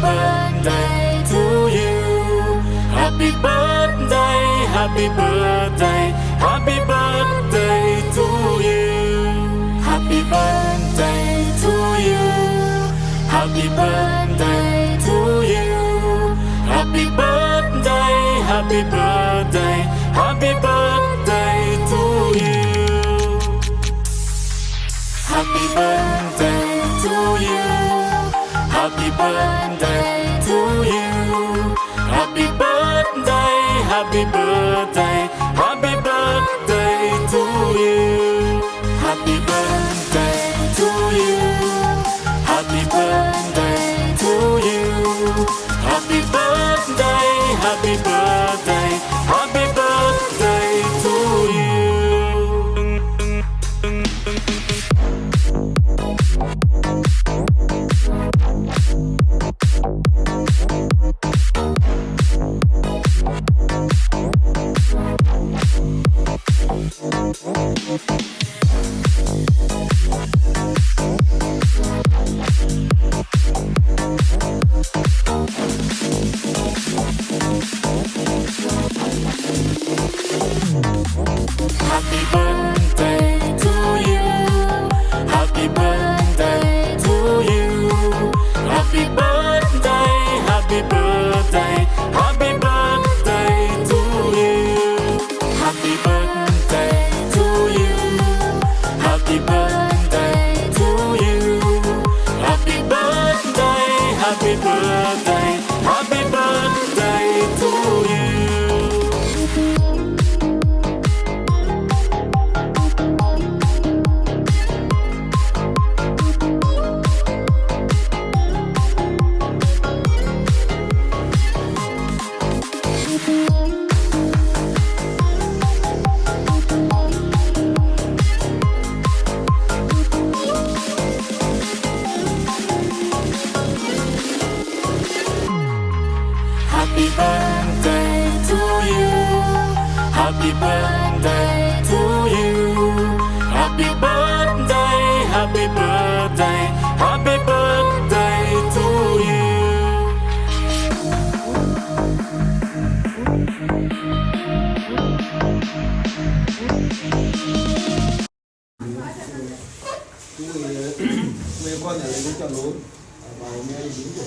birthday to you. Happy birthday, happy birthday, happy birthday to you. Happy birthday to you. Happy birthday to you. Happy birthday, happy birthday, happy birthday to you. Happy birthday to you. Happy birthday to you. Happy birthday, happy birthday, happy birthday to you. Happy birthday to you. Happy birthday to you. Happy birthday, happy birthday, happy birthday to you. Happy birthday to you. Happy birthday to you. Happy birthday, happy birthday, happy birthday to you. Happy birthday to you. Happy birthday to you. Happy birthday, happy birthday, happy birthday to you. Happy birthday to you. Happy birthday to you. Happy birthday, happy birthday, happy birthday to you. Mẹ con nhà lấy cái chọn lối vào mẹ đi đúng rồi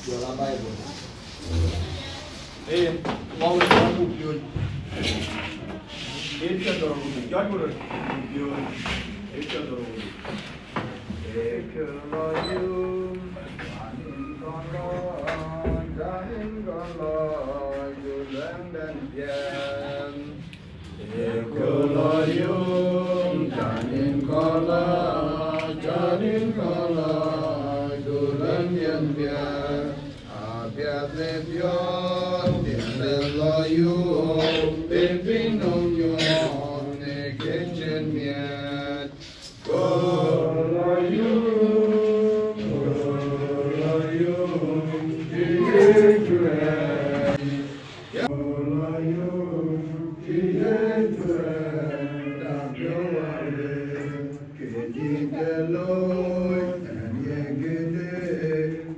giờ lá bay rồi em mau lên con bụng đường em chân đầu bụng chót rồi bụng đường em chân đầu để chờ lo yêu con lo ra đến con lo dù lớn đến gian để chờ lo yêu ra đến con lo cho đến con lo dù lớn đến gian Piat le pion, piat le loyu, pepino yon, ne kitchen miat. Go loyu, kiyeture. Go loyu, kiyeture. Tapyo wale, kiyeloy, yegede,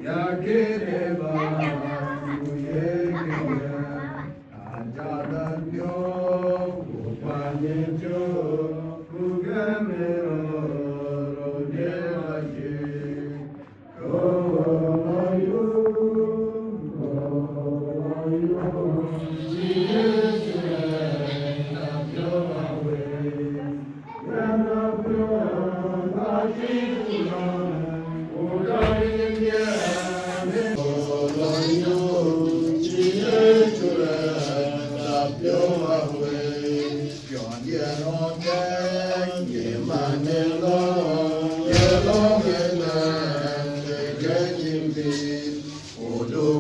yagede ba.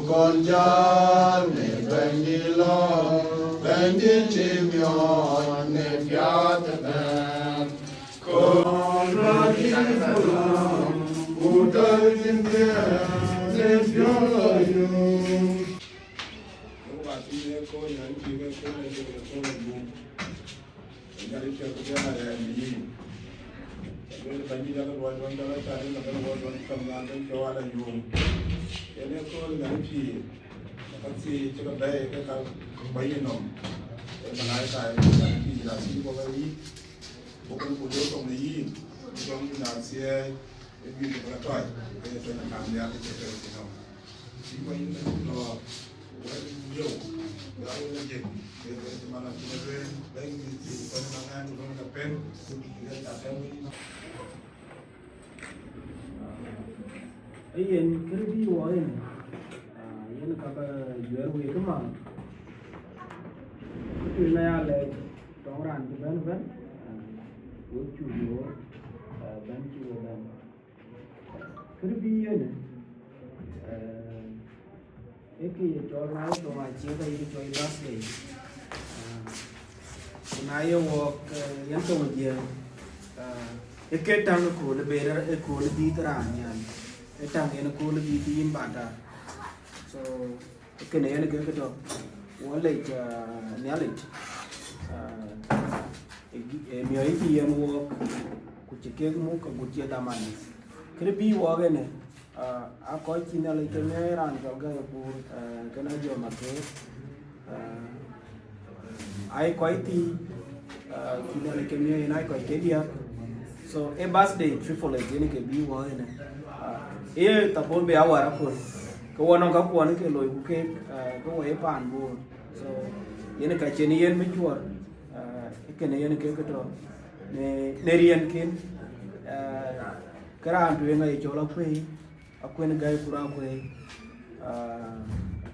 Con cha ne bengi lo bengi chimion ne fiat ben con la chifula utai ne fiat yu ba ti ne ko yan ti ne ko ne ko bu ya ri cha ko ya ni When the Bandy Dalla was one dollar, I was one from London, Joanna, you. And they call Yankee. Let's see, Chicken Bay, by you know. And when I say, Yankee, that's people I eat. Open for you from the eat. Young Nazi, if you can try. There's an family architect, you know. See what you know. Well, you. I will get the man of the rain, begging the hand on the pen, let that family. Yên cái đi qua yên yên các dưới quê cái mà cái này là trong ran cái bên bên của chủ yếu bên chủ bên cái đi yên cái cho nó cho mà chia đây cho last day này work yang tu dia cái tăng của nó về ra của nó đi ra nha etang ena ko lagi di imbata so kene ena ke to wale ja knowledge mi ai di en wo ku cheke mu ka ku che damani kre bi wo gene a ko chi na le ke me ran ga ga pu kana jo ma ke ai ko ti ki na le ke me na ko ke dia so a birthday triple ene ke bi wo ene e tapon be awara ko ko wono ka ko ne ke loy ku ke ko e pan bo so yene ka cheni yen me chuor ke ne yene ke to ne rien kin kara andu ngai chola kwe akwen gai kura kwe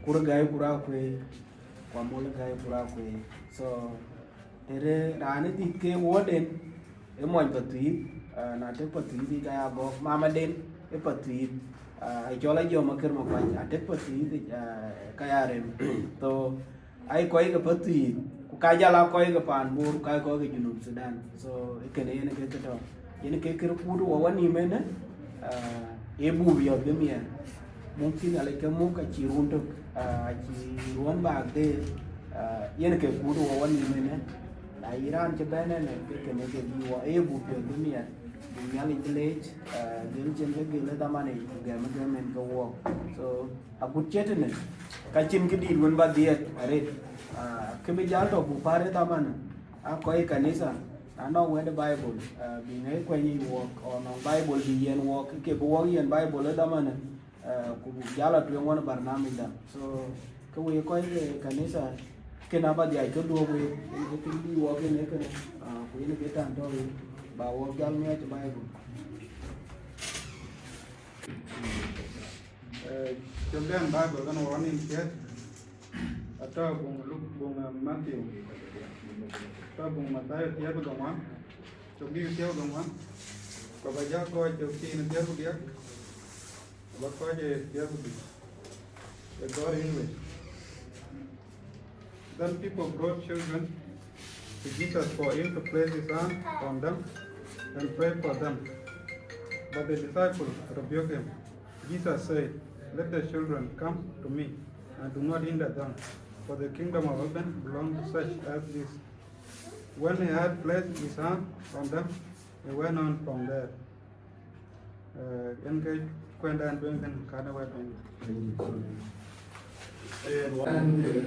kura gai kura kwe kwamol gai kura kwe so tere rane ti ke woden e mon patui na te patui di ga go mama den e patui ai cho la jo ma ker ma kwa a te patui di kaya rem to ai koi ga patui ku ka ja la koi ga pan bur ka ko ga junub Sudan so e kene ne ke to yene ke ker ku do wani mena e bu bi ga mi mungkin ale ke mu ka ci runto ci ruan ba de yene ke ku do wani mena la Iran che bene ne che ne che di wa e bu pe du mia du mia li village del chen le gele da mane ga me ga men go wo so a bu chet ne ka chin ki di won ba diet are ke be ja to bu pare da man a ko e kanisa I know where the Bible bi ne ko ni wo on Bible bi yen wo ke bu wo yen Bible da man ku ja la tu won barnamij da so ko we ko e kanisa cái nào bây giờ cứ đua về cái tiếng đi qua cái này cái quý nó cái tàn thôi bảo qua cho nghe cho bay Trong đêm ba bữa con nói nên chết ở trong lúc vùng Matthew trong vùng Matthew tiếp với đồng á trong đi tiếp đồng á có bây giờ coi trong khi nó tiếp với biết và coi về tiếp với để có English. Then people brought children to Jesus for him to place his hand on them and pray for them. But the disciples rebuked him. Jesus said, "Let the children come to me and do not hinder them, for the kingdom of heaven belongs to such as this." When he had placed his hand on them, he went on from there. Kwenda ndwengen kana wewe. And the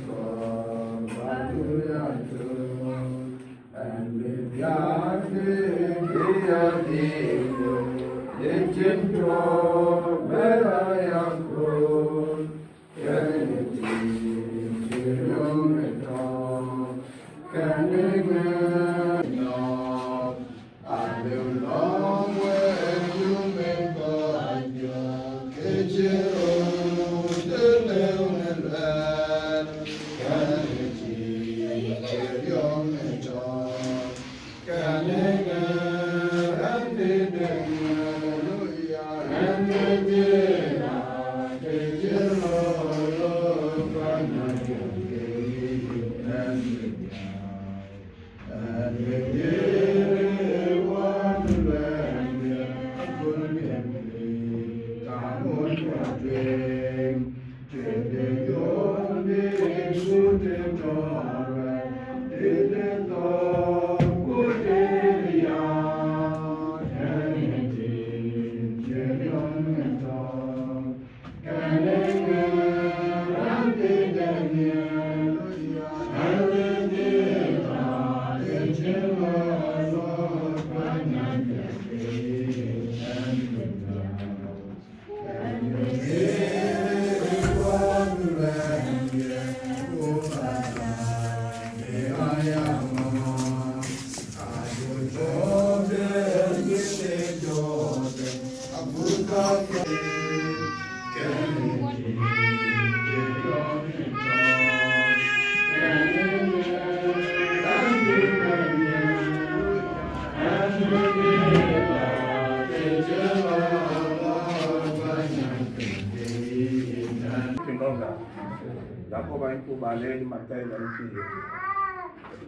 bà lên mặt cây là chỉ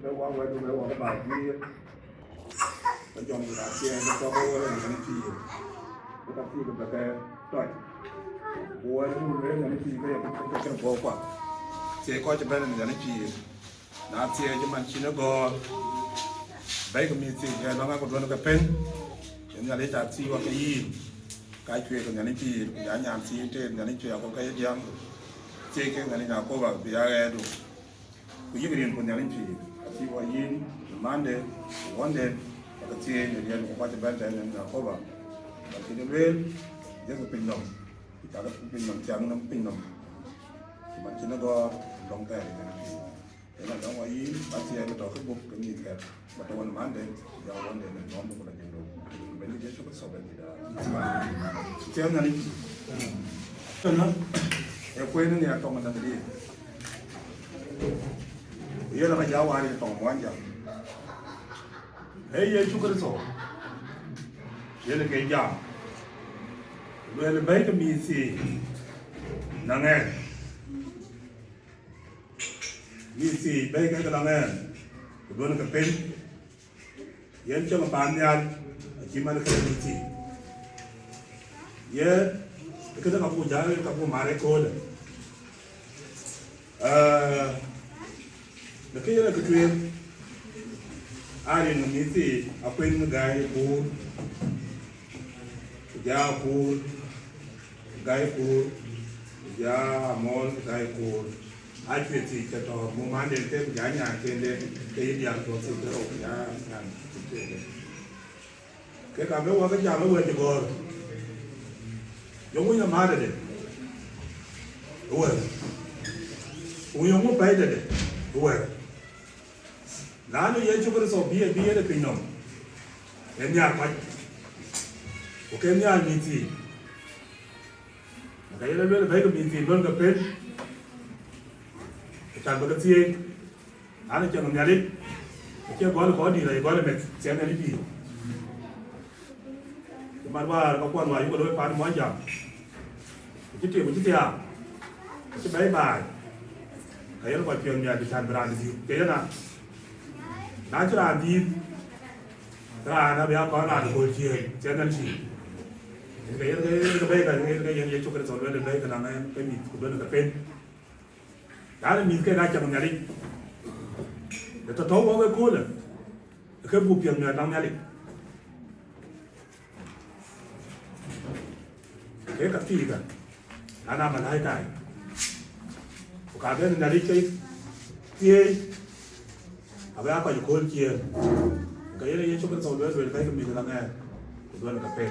cái qua quay cái qua cái bài kia cái dòng người ta chia cái cho cái là cái chỉ cái ta chỉ cái rồi qua cái một cái là chỉ cái go qua chia coi cho bên là cái chỉ na chia cho mình chỉ nó go bây giờ mình chỉ cái nó có đôi cái pen những cái trả chi hoặc cái gì cái chuyện của những chỉ giá nhảm chi trên những chuyện có cái gì ăn chia cái những nhà cô bảo bây giờ đủ cái gì riêng của những chỉ chỉ qua yin Monday one day cái chia những cái qua cho bên trên những nhà cô bảo cái gì đến rất là bình đồng cái đó bình đồng chẳng nó bình đồng mà chỉ nó có long tay thế là nó qua yin bắt chia cái đó cái bục cái gì cái mà tôi muốn Monday giờ one day nó nó cũng là gì đâu bên cái chỗ cái sổ bên gì đó chế nó đi cho nó em quên nó nhà tổng mình làm gì bây giờ là cái giáo ai tổng quan trọng ấy giờ chú cái sổ giờ là cái giáo bây giờ bây cái mi si năng nghe mi si bây cái năng nghe rồi nó cái pen giờ cho mà bán nhà chỉ mà nó cái mi si giờ cái đó kapu jalan kapu marekol, nak kaya nak tujuan, hari ni si Akuei gaya pur, Amol gaya pur, Akuei si kita moment itu jangan kene kaya dia tu si teruk ya kan, kaya kami waktu jalan waktu gor. Yung yung mada de, uwer. Yung yung pay de, uwer. Lalo yung chukar so biye de pinom. Kenya pat. O Kenya miti. Kaya na bela bay ka miti don ka pen. Kita bagati. Ano kaya nangyari? Kaya gol di la gol met. Siya na lipi. Marwa có quan ngoại có đối phán nói rằng cái chuyện của chúng ta cái bé bài cái nó gọi chuyện nhà thì thành brand gì cái là đã cho làm gì ra nó béo có làm được hồi chiều cho nên chỉ cái bé cái gì cho cái số lên đây cái này cái mịt của bên cái pen đã là mịt cái ra trong nhà đi để tôi thấu có cái cua này cái vụ chuyện nhà trong nhà đi cái cặp gì cả, anh em mình hay cái, cả cái này đi chơi, chơi, à bây giờ có những con kia, cái này chúng ta sau đó rồi cái mình làm nghe, rồi là cà phê,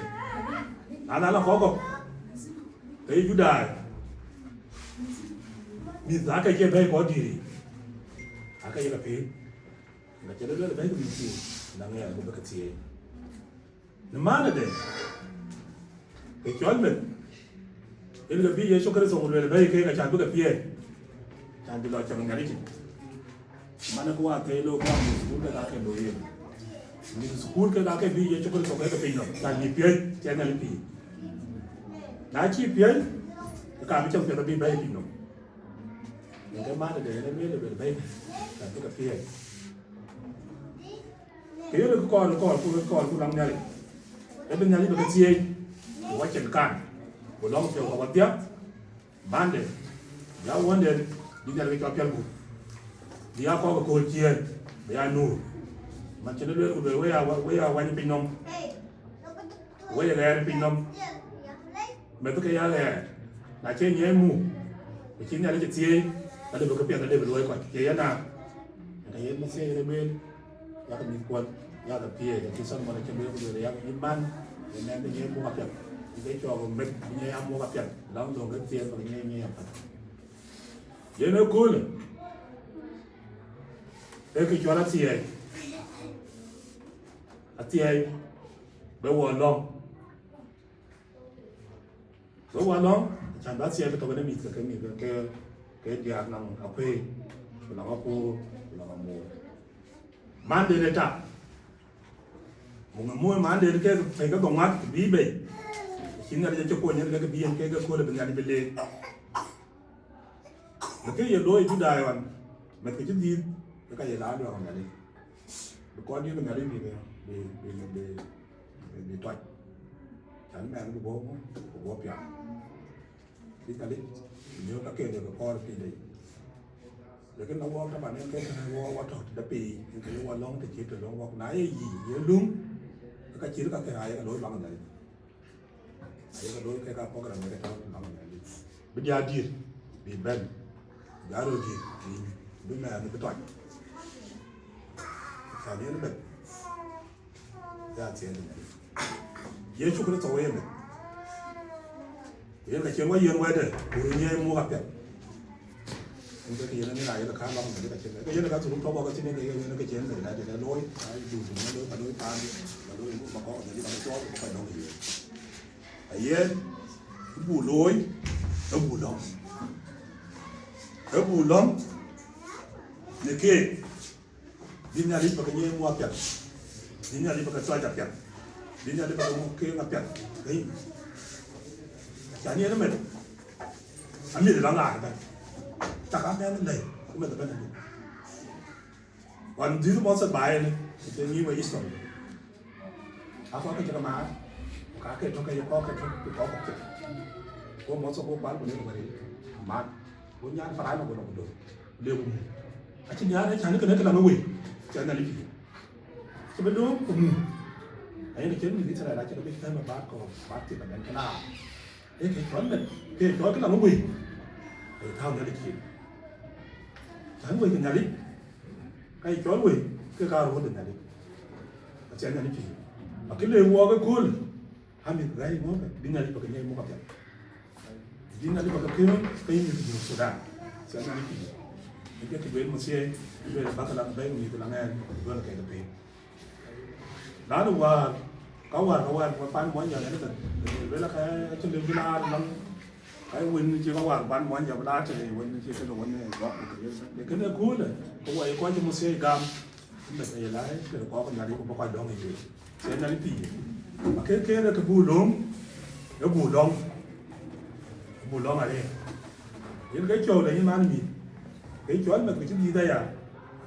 anh em là khó không, cái chủ đề, mình giá cái kia phải có gì, à cái cà phê, là cái đó là phải mình chơi, làm nghe cũng phải chơi, nhưng mà này cái chuyện mình ini cái bia cho cái sông rồi bây cái chẳng biết cái bia chẳng biết lo chẳng ngari chứ mà nó qua cái lô qua một school cái cái đồ gì mình school cái bia cho cái sông cái bia nó chẳng bị bia chẳng ngari bia đã chi bia cả cái trong cái bia bây bia nó những cái má để nó biết được bây chẳng biết cái bia cái đó con cũng làm nhari cái bên nhari cái gì quá chừng can của long chiều của tiếp ban đêm giáo huấn đến đi ra cái chuyện của đi học có câu chuyện để anh nuôi mà cho nó đưa của người quay pin nông quay lại pin nông mấy cái này là chơi nhé mù cái chuyện này là chuyện gì là được cái việc là để đuổi khỏi cái nào cái nó xe lên bên ya cái mình quần ya cái kia cái sân mà cái bên người ya cái ban để nên cái nhé mua học được cái cho mình nghe ăn mua gặp trận đó dùng cái tiền và nghe vậy nó cool cái cho nó tiền bây giờ long chẳng đã tiền cái tàu nó bị cái diag năng Akuei là Amol là Amol man để này ta một người man để cái phải cái công mắt bí bể chính là cho cô nhớ cái biên cái cô là bên nhà đi bên là cái giờ đôi chú đài hoàn mà cái chút gì cái giờ lá được không nhà đi có những nhà đi bị toại chẳng mẹ nó bố bẹo đi ta đi nếu các kia được con thì đấy để cái nó các bạn em cái nó trọt đã bị cái nó long thì chỉ từ nó nãy gì nhớ đúng cái chỉ các cái ai cái đối bằng này cái đối cái có cái này cái bằng này bây giờ đi bị bên giá rồi gì thì bên này nó cái toại sao nhớ nó bệnh ra tiền này giờ chụp cái tàu em này giờ cái chuyện quá nhiều quá đấy bùi nhẹ mua gặp đấy cái chuyện này là khá lắm cái chuyện này cái chuyện này sử dụng tháo bỏ cái chuyện này cái chuyện này là lỗi dù nó lỗi tan lỗi mà có gì bằng cho phải đâu gì ấy cái bù lỗi nó bù lắm này kia đi nhà đi vào cái nhẹ mua gặp đi nhà đi vào cái xoay chặt gặp đi nhà đi vào cái kia gặp gặp cái chả như nó mệt anh biết là làm cái chắc anh em này cũng là cái này còn dưới món sợi bài này thì như vậy ít rồi có cái cho má cá cái trong cái có cái có món sợi bán của nó vậy mà có nhãn phải mà của nó được đều à chính nhãn đấy chẳng cái là nó quỷ chẳng là lý cho bên đó cũng ấy là chính mình sẽ lại cho nó biết thêm mà bán thì là cái nào cái toán này cái toán cái là nó quỷ để thao nhà đi chuyện chẳng quỷ cái nhà đi cái toán quỷ cái cao hơn được nhà đi chẳng nhà đi chuyện mà cái lều qua cái cuốn hai mình gái mua cái đi nhà đi vào cái nhà mua cặp vậy đi nhà đi vào cái kia cái gì cũng sửa đạn chẳng nhà đi chuyện những cái bên một xe bên là bác cái làm bên người cái làm nghe vừa là cái đặc biệt đó là qua có qua bán món giờ này nó với là cái chân đường villa năm cái win chỉ có qua bán món giờ đá thì win chỉ cái đồ này góp để cái này cuối rồi có quay qua cho một xe gam mình phải lái để có con nhà đi cũng có quay đó này rồi xe này thì mà cái là cái bù lông này đi những cái chỗ đấy như mà gì cái chỗ mà cái gì đây à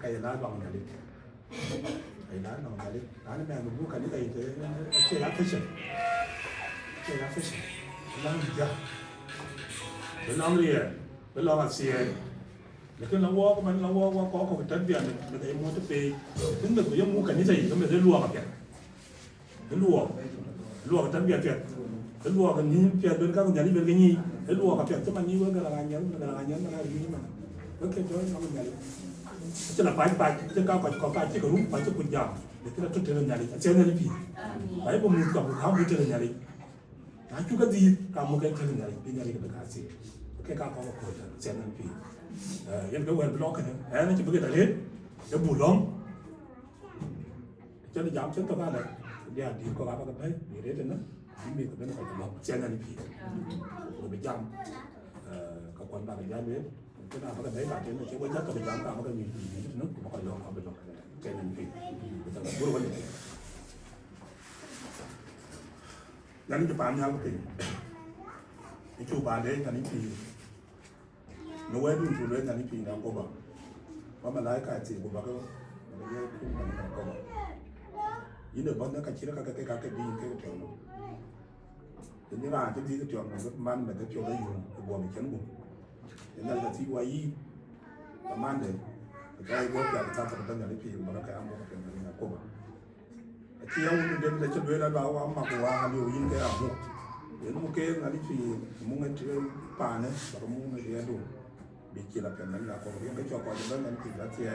cái lá bằng nhà đi cái lá nào nhà đi lá nó mình mua cái này thì chơi lá fashion lá gì vậy bên lòng đi bên lòng là xe để cái lòng qua mình lòng qua có cái tấn tiền mình thấy mua cái gì tính được cái mua cái gì thì mình sẽ lùa vào cái lùa cái tấn tiền cái lùa cái như tiền bên các nhà đi bên cái gì cái lùa cái tiền chứ mà như cái là nhớ mà gì mà cái chỗ nó mình chứ là phải chứ cao còn có phải chứ đúng phải chứ quỳnh giàu để cái là chút tiền nhà đi chơi nhà đi phải một mình cầm một tháo đi chơi nhà đi nói chú cái gì cầm một cái chơi nhà đi cái cả gì cái cao có một cổ chơi nhà đi em cái quần block này nó chỉ biết cái đại hết cái bù lông cho nó giảm chết tao ba này giờ đi có cái thấy gì đấy nó mình cũng nó phải lông chơi nhà đi rồi bị jam các quan bạn giá biết cái nào có cái đấy bạn trên cái nhất có bị giảm cao có cái gì nó cũng phải lông không bị lông chơi nhà đi bây giờ bù vấn đềนั้นจะปานยาวก็ติไอ้ชูปานเด้กันนี่ปีโน้ยดูชูเล่นกันนี่ปีนะก็บอกว่ามันไล่กายสิกูบอกก็มันเยอะขึ้นกันก็บอกยินดีบอกนะกันชิลกันก็ดีก็เจ๋งเนาะทีนี้ร้านที่ก็เจ๋งมันก็มันแบบก็เจ๋งได้อยู่บวมอีกชั้นบุเห็นอะไรที่วายีประมาณเดิมก็ไอ้พวกอย่างที่ทำกันตั้งแต่ในปีมันก็แค่เอาหมดกันนะก็บอกที่เอาเดินไปจนเวลาเราเอามาหัวหาอยู่ยินแกเอาเดี๋ยวมึงเก่งอะไรที่มึงไอ้ที่ป่าเนี่ยแล้วมึงไอ้เดี๋ยวดูบิดกีฬาเป็นนั้นแหละคนเรียนก็ชอบก่อนจะเล่นนั้นที่รัสเซีย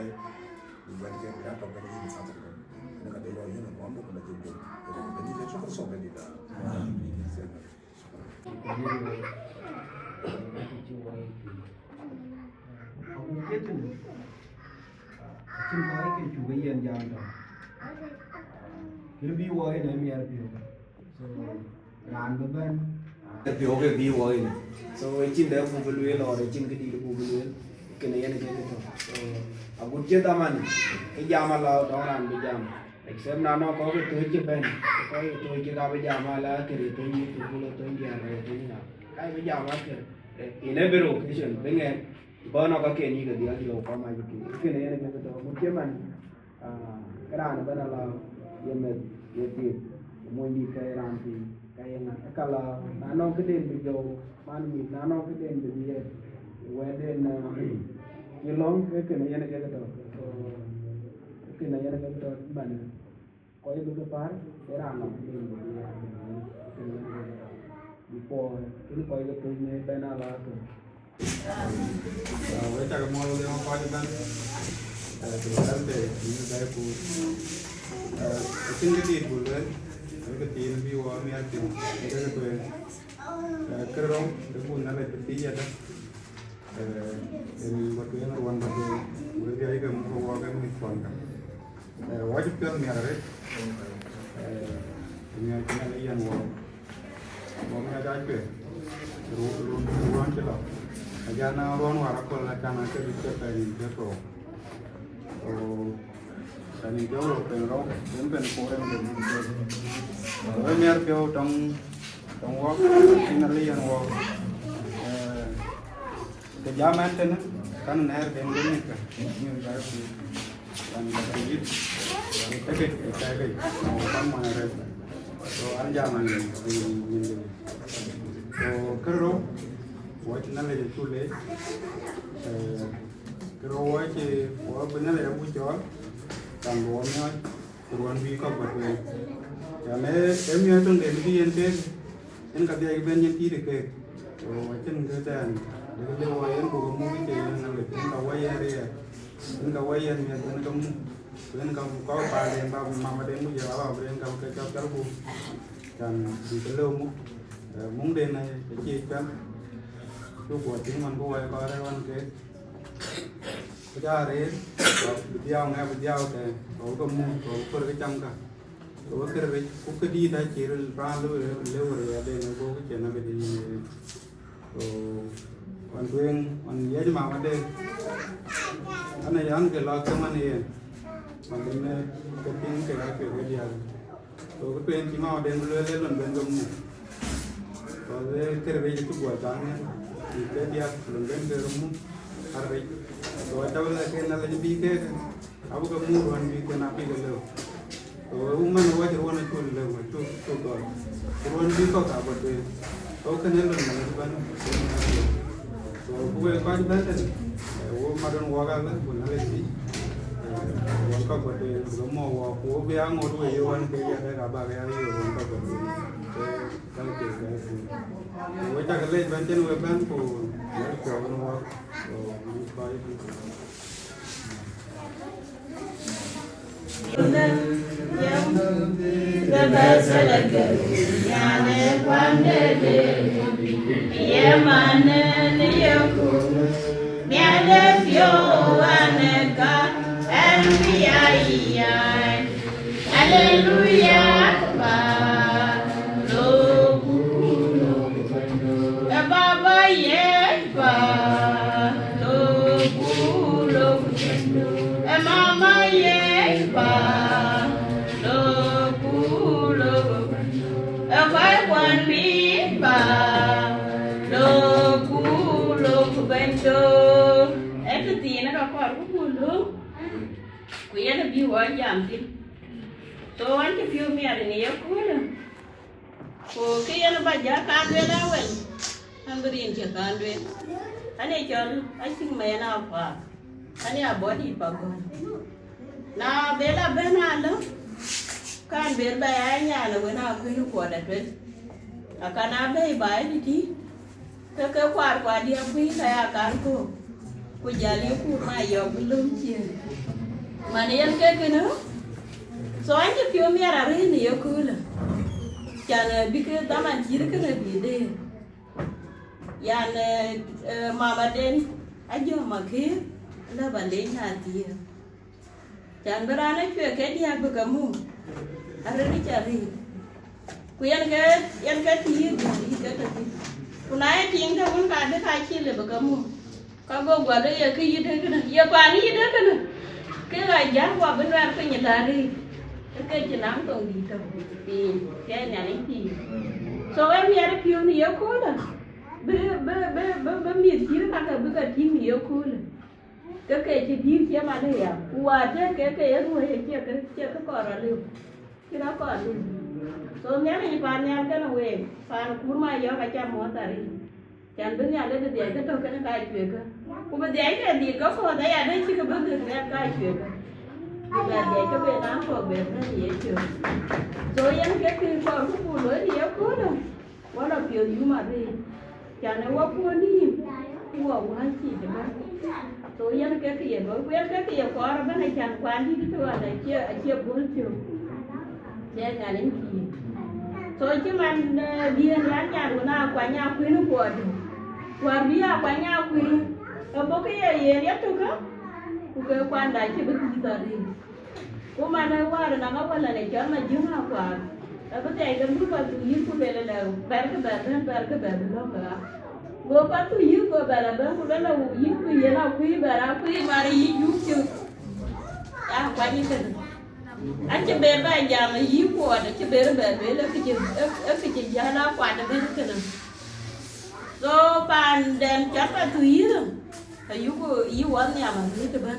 ดูวันที่เราต้องไปยินสามสิบคนนั่นก็เดี๋ยวเรายินหอมบุกมาจริงๆเดี๋ยวเป็นที่เราชอบก็สอบไปดีนะChúng ta cái chủ cái yên giang đó cái view ấy này mình view so làm cái bên cái view ấy so cái chín đấy phụ luyện rồi chín cái đi phụ luyện cái này cái so à bút chết ta mình cái giang mà là đó làm cái giang xem nào nó có cái túi chết bên có cái túi chết ra bây giờ mà là cái túi như túi phụ luyện túi giang rồi túi như nào cái bây giờ mà cái này biro cái chuyện bên nghe Ba nó có kiện gì cái điều có mà cái này là cái đó một cái mình cái đàn bên là yên là yên tiền mua đi cái đàn thì cái là cái là nó cái đèn bây giờ man mình nó cái đèn bây giờ quay đèn cái long cái này là cái đó cái này là cái đó bạn có cái cái par cái đàn nó cái đèn bây giờ before cái coi cái tôi này bên là với chắc Amol dia mau pakai ban kemudian deh ini saya pun mungkin jadi bulan tapi ketin biwa miatin itu ketua kerong kebun nala peti ya dah ini waktu yang ruang batu boleh dia ikut mengeluarkan misuan kan wajib kan miara ini kita lihat mau mengajar ke ruang celah Jana ruang warakol la kana ke bitte pani jeko o tani jolo pero ben koren de o mer pio tong wa finally an wa ke jaman ten kan ner den den ka ni ga ku kan ga yit ke ke kan ma re so an jaman ni so kero Wah, kita lagi tulis. Kalau wah benar ya muncul, tanggungan turuan bika berwe. Jadi, kami itu dari ente, ini kerja iban yang tidak ke. Macam kerjaan. Jadi wayan bukan mungkin yang nalar. Ini kawayan dia. Ini kawayan yang kamu kau paling bawa mama demu jawab, ini kamu kecap terbu. Dan di belum mungkin cicit Chú của chính mình cô ấy có đây con cái đấy video nghe video thì có mua có cái trong cả có cái đi đây chỉ ra lưu rồi đây nó có cái chuyện là cái gì còn quen còn nhớ mà ở đây anh này ăn cái lọ cơm anh này mà bên cái tiếng cái gì rồi cái quen chỉ mà ở đây lên lần bên trong rồi cái đấy chú của trắng Kita dia belum ke rumah hari. Kalau tahu lah kena lagi bike, aku kamu ruan bike napi kalau. Kalau rumah luar ruan itu lewa tu tu. Ruan bike kau apa tu? Kau kena lewa lewan. Kalau buat kau ada tu, वो मदन वाला lah, pun ada sih. Ruan kau apa tu? Rumah aku biang orang tu ruan kaya ada apa kaya ruan kau apa tu? Kalau kita Với chắc cái lên bên trên người bên của nó kiểu nó coi giảm đi, tôi anh cái phiêu mẹ này nhiều quá rồi, cô cái anh bây giờ can về đâu vậy, anh có điện chưa can về, anh ấy cho anh xin mẹ nào phải, anh ấy bỏ đi bao con, nào bé là bé nào đó, can về bé anh nhà là bữa nào cứ nó qua đặt về, à can nào bé bài đi đi, cái qua đi ăn quý là can cô già liu cô mai giờ cũng lương chiên. Mà này ăn cái nữa, so anh cái phim mẹ ra rồi nhiều cool, chẳng bị cái tao ăn chỉ cái này bị đê, yàn mama đen, anh vô mà kia, là bạn đến nhà gì, chẳng biết anh ấy cái đi ăn bữa cơm mu, anh ấy đi chơi đi, quý anh cái gì cái hôm nay tiếng thằng con cá để khai chi là bữa cơm mu, có bố qua đây cái gì thế cái này, giờ qua đi thế cái này. Cái là giá qua bên ra cái nhà ta đi cái chuyện nắng còn gì đâu thì cái nhà lấy gì so em nhà nó phiêu nhiều quá rồi be mi ti ka ka be ka ti mi yo ku le ke ti di che ma le ya wa de ke ye ru ye ke ko ra le ki ra ko le so ne ni pa ne ka na we pa ku ma yo ka cha mo ta ri chan be ya le de ke to ke na ka chwe ka ku be de ke di ko ko da ya de chi ka be de ka chwe ka be de ke be na ko be na ye chwe so yan ke ki ko ku lo ni yo ku no wa la pyo yu ma ri chan ne wa ku ni wa wa chi de ba so yan ke ki ye go yan ke ki ye ko ra ba na chan kwan di to wa da che bol chwe để nhà đến gì thôi chứ mà đi ra nhà của nào qua nhà quý nó qua bia qua nhà quý ở bố cái gì đấy thôi cơ cái quan đại chứ biết gì rồi cô mà nói qua rồi nó qua là này cho mà dướng nào qua ở bên đây cái lúc mà tụi yêu cô về là bán cái bè đó cả bố bắt tụi yêu cô về là bán cô là yêu cô gì nào quý về nào quý mà đi yêu chứ qua như thế anh chỉ biết bài giảng là yêu của nó chỉ biết về là cái chuyện giá nó quan trọng cái này rồi bàn đèn chắn là tùy rồi yêu anh nhà mà thứ cho bên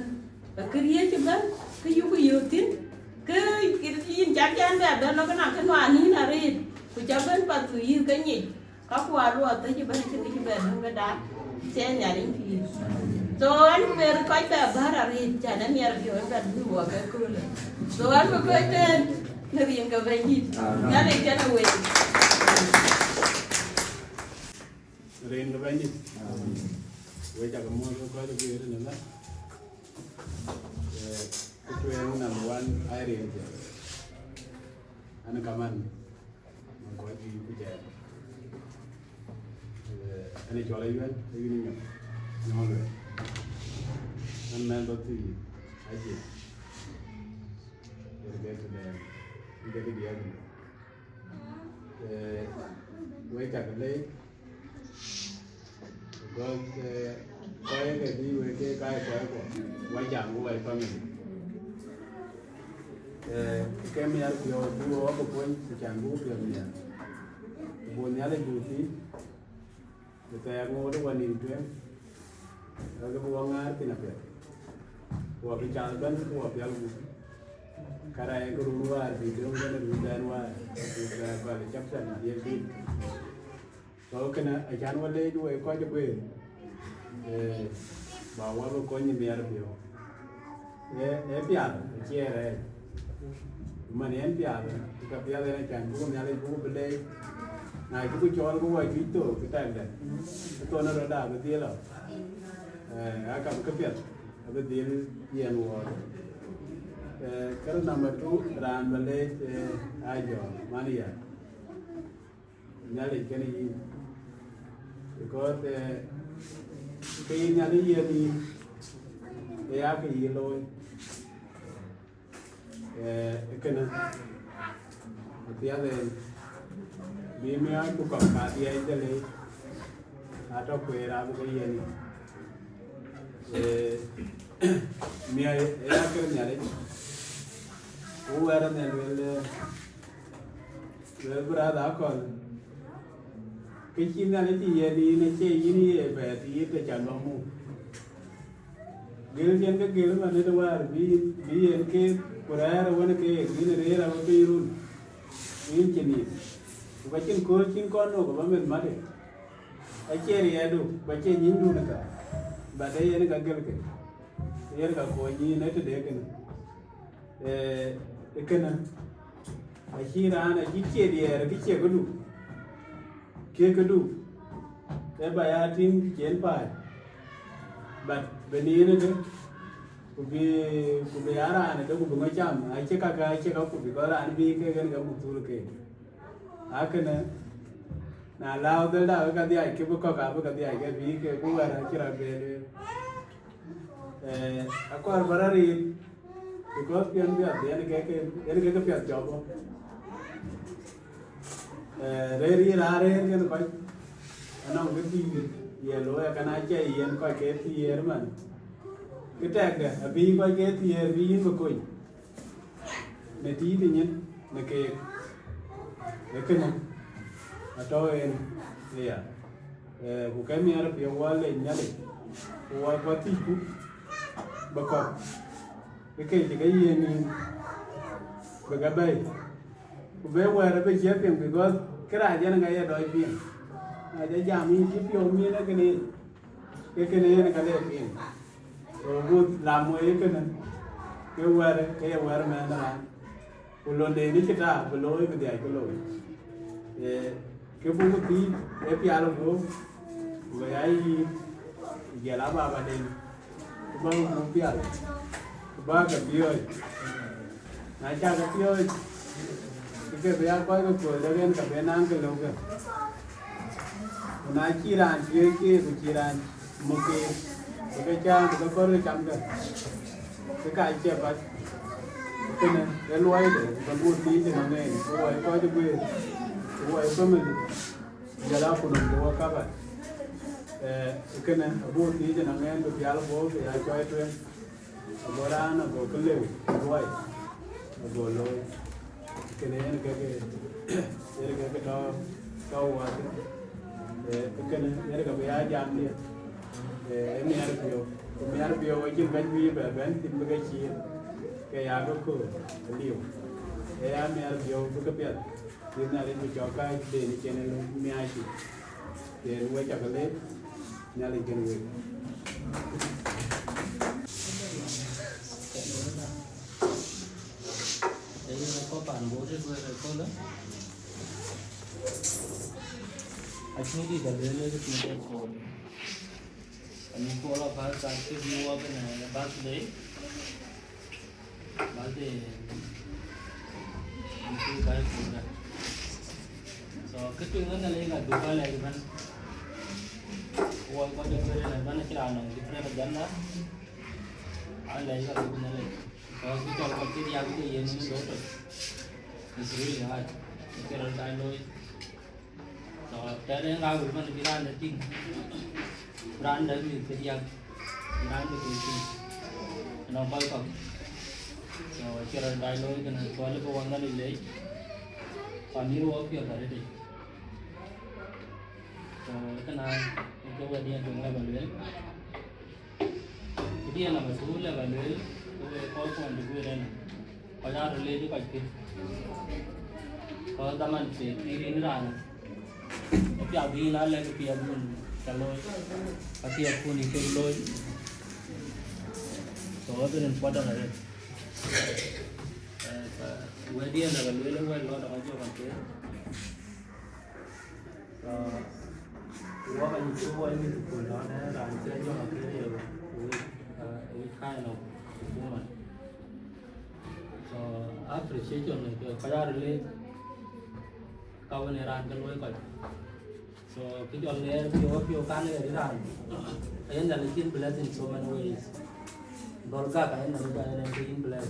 và cái gì cho bên cái yêu tin cái gì chắc chắn là bên nó cái nào cái hòa ní là đi của cho bên và tùy cái gì có quà luôn tới cho bên cái bên không cái đá xe nhà đến thì rồi anh về coi tờ bà ra đi chả nên nhà kiểu anh đặt mua cái cô này rồi anh mới coi tên nó riêng cái về gì nó lên cho nó quên riêng cái về gì vậy chắc mua coi được gì nữa đó cái chuyện nằm quan ai riêng chứ anh cảm ơn mình coi gì cũng vậy anh cho lấy vậy cái gì nhỉ ngon rồi anh mang tới thì ai chị để cái điều này với cả cái lấy có cái gì với cái của quay chạm của vậy con mình cái mình ăn nhiều bữa có quên chạm bữa nhiều mình buồn nhớ lên buồn tí người ta ngồi đó quan niệm chuyện rồi cái buông á thì nạp của cái chàng bên của cái algu karena yang keluar di dalam mana hujan wah juga kalau capsa dia sih kalau kena ajan wale dua ekor je boleh bawa pokoknya biar bio biar kira mana yang biar kita biar dengan kan bukan nyala bukan beli nah itu jual gua itu kita ada itu orang ada betul lah agak kebiat betul yang luar kalau number 2 ran balik ajo mania nyali kini because kini nyali ni ya ke lo kena dia le bimia ku ka dia ile atau kuera bu ni mia ya ke nyali era nel brada con cái chim này thì đi nó chơi gì về thì để chọn nó mu gel trên cái gel mà nó qua vì cái curar rồi cái này là cái run in chini cái chân con nó của mình mà đấy ai chơi gì đâu cái chơi nhìn luôn cả bà đây cái gel cái coi như này thì để cái kena akhirnya anak kecil dia kecil kedu bayar tim kian pai but benih itu kubi arah itu kubi macam aje kakak kubi kalau anak bi kan kamu tur ke akhirnya nah lau tu dah kan dia ikut kakak dia ikut bi ke bukan akhirnya beli aku harus berari because pian biar dia ni ke pian job re kan koi anong ke ti ye lo ya kana che yen koi ke ti yer man ke tag de abi koi ke ti yer bi yin koi ne ti ti nyen ne ke na ato en ya ku cái miếng phía qua lên nhá lên qua tí cú bạc cọp cái gì mình bạc bay ku bé qua rồi bé chép tiền because cái này cho nên cái đòi tiền để giảm mình chép nhiều mình cái này là cái này tiền rồi bu làm mấy cái này cái qua mà nó làm ku luôn để đi kita beloi cái gì cái lối cái bu tí cái pialo bu người ấy giờ lá bà đêm ba không biết ba cái gì ơi nãy cha cái gì ơi cái bây giờ coi cái tuổi đó cái bên nam cái lâu cái nãy chi ran kia chi ran một cái cha cái con cái chăm cái chép vậy cái này cái loài đấy cái bút tí thì nó này cái coi cho quê cái coi mình giờ là phụ nữ các bạn cái này bút tí thì nó nghe được giá bố thì ai coi tuyên bố ra nó có cái liều quay bố lôi cái này cái đó câu qua cái này cái bây giờ giảm đi em nghe được nhiều cái bên vi về bên tìm cái gì cái áo đó cô liều em nghe được nhiều cái biết thì này lên cho cái để cái này luôn nghe ai để nuôi cho cái đấy nhà lên cái nuôi đấy nó có bản bố rồi con đó anh đi cả lên cái chuyện của anh cô là phải cái mua cái này là bác đấy bác để cái của này so cái chuyện đó là lấy là đủ lại cái uang kau jadi mana mana kira nong di mana berjana, alai kalau di mana lagi. Kalau kita kalau kita yang itu yang ini dokter, itu ya, kira dah loi. So, tapi yang kau mana kira ada ting, brand ada ni kira yang brand itu ting, nombor kau. So, kira dah loi kan, soalnya kau wangan ni lagi, paniru apa yang ada ni. So, kenal. Cái vấn đề chúng là vấn đề cái điều là số là vấn đề có quan được quyền này có ra được lên cái bạch kia có tâm anh sẽ đi đến ra cái biểu đi là lên cái biểu mình trả lôi cái biểu của mình cái lôi số từ nên quan trọng là đây vấn đề là vấn đề là vấn đề đó là cho vấn đềว่ามันช่วยมีทุกคนแล้วนะร้านเสื้อยอดที่เดียวค่ายเราพวกมันก็appreciation เลยก็ขยันเลยเขาในร้านกันด้วยก่อน so ที่จอดเลยพี่การเลยที่ร้านไอ้ยันจะเล่น bless in so many ways ดอลก้าไอ้ยันจะเล่น bless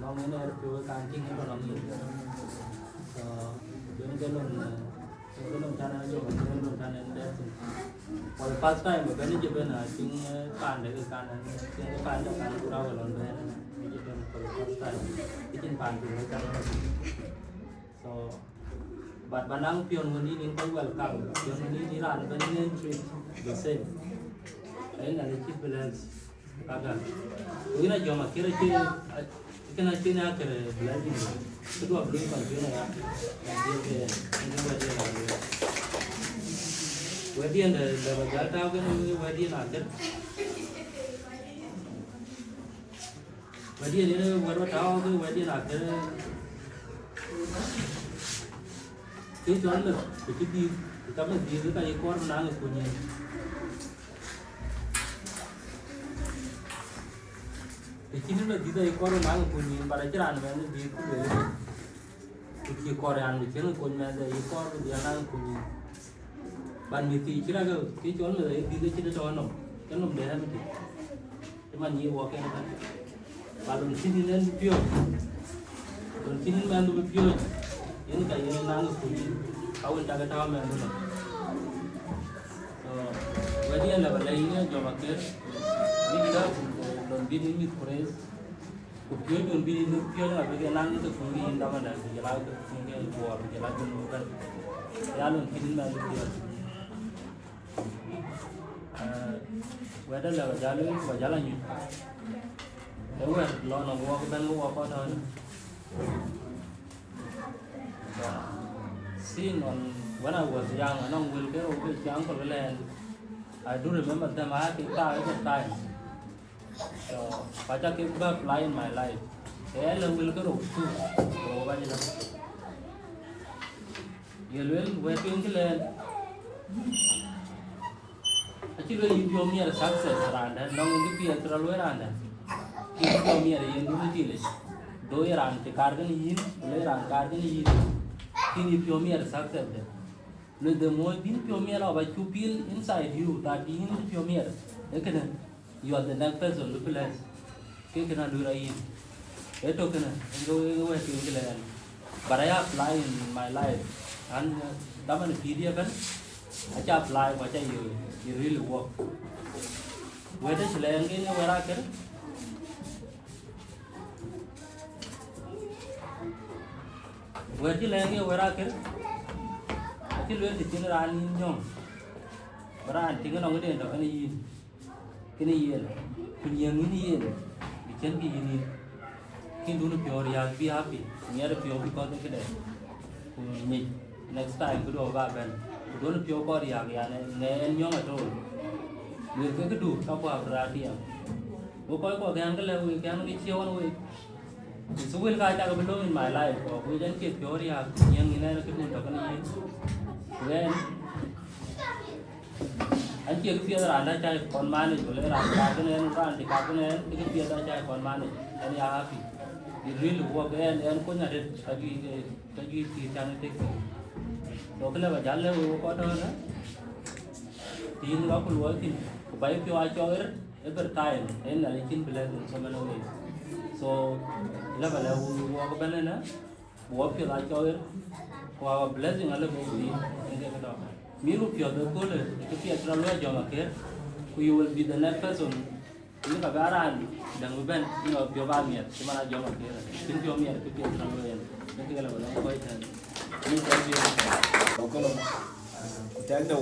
น้องเนี่ยพี่การจริงให้เราเนี่ยก็เดี๋ยวจะลงbelum cara aja, belum cara ndak. Kalau first time, begini juga na, cing kan dari kanan, cing kan dari kanan kurang kalau ndak, ini juga kalau first time, cing pan tu macam mana. So, bad bandang pion ini kau welcome, pion ini ran, begini treat the same. Ini ada chip balance, kagak. Ini aja makira kena cina kere belajar. Kedua belum panjang ya, dia ini wajib lagi. Wajib anda belajar tahu kan wajib ada. Wajib ini baru tahu tu wajib ada. Kecuali begitu tapi dia tu tak ekor nang punya. Ini lah dia ekor nang punya pada jalan mana dia tu boleh. Iki Korean di sini punya ada ekor dia nang punya. Ban miti kira ke kecuali lah dia cerita cakap nom, kan nom dia miti. Cuma ni walking kan. Kalau sini nen pure, kalau sini mana tu pure, ini kayak nang punya. Kau jaga tahu mana tu. So, wajib anda berlainya jawab ke. Ini kita lebih ni fresh. Kupion pun bini kupion lah, bagi nang itu kunci indah mana, jalan itu kunci luar, jalan itu bukan, jalan kini mana luar. Whether là giá là nhiều. Nếu mà lo nó mua cái bên mua con thôi. Seen on when I was young, I know we'll get over the young for the land. I do remember them. I had a car at the time. So, I just keep fly in my life. Thế là will get over too. So, what is that? You will wait in the land. Actually, you show me a success around and long in the theatre around that. You show me a young village. Do you run the garden in? Where are garden in? Can you show me a success? No, the more being pure of what you feel inside you, that being pure, you are the next person, look less. Take an do right. A token and go away to England. But I apply in my life and Daman PDF, I apply what you really work. Where does you land in where I can? Where do you land here where I can? Cái luyện thì tiếng ra như nhau, và ra tiếng cái nó cái đèn đó cái này là cái nhiều như này bị chân bị như này, khi đúng là pure ya be happy, nghe là pure because cái đấy, mình next time cứ đồ vào bên, đúng là pure có ya này nghe nhau mà thôi, người cái đủ tao vào ra đi à, bố coi cái cái chiếu nó so will guide that below in my life, or we don't get pure ya, young in any people talking to you. When anh chưa biết là anh trai còn man thì lấy làm cái nên ra thì cái nên cái biết anh trai còn man anh ya happy the real work and có nhà đến cái gì thì chẳng thích rồi cái là bây giờ là có đó nữa thì nó có lúa thì bảy phiếu ai cho every time and là chín blessing so many ways so là bây giờ work bên này nữa work phiếu ai cho wow blessing Allah beri ini kata miru pure the goal itu pure terlalu aja makir you will be the next person ini kagaran dan uban ini pure bamiat cuma aja makir ini pure miat itu pure terlalu yang nanti kalau orang kau itu ini saya kalau kita ada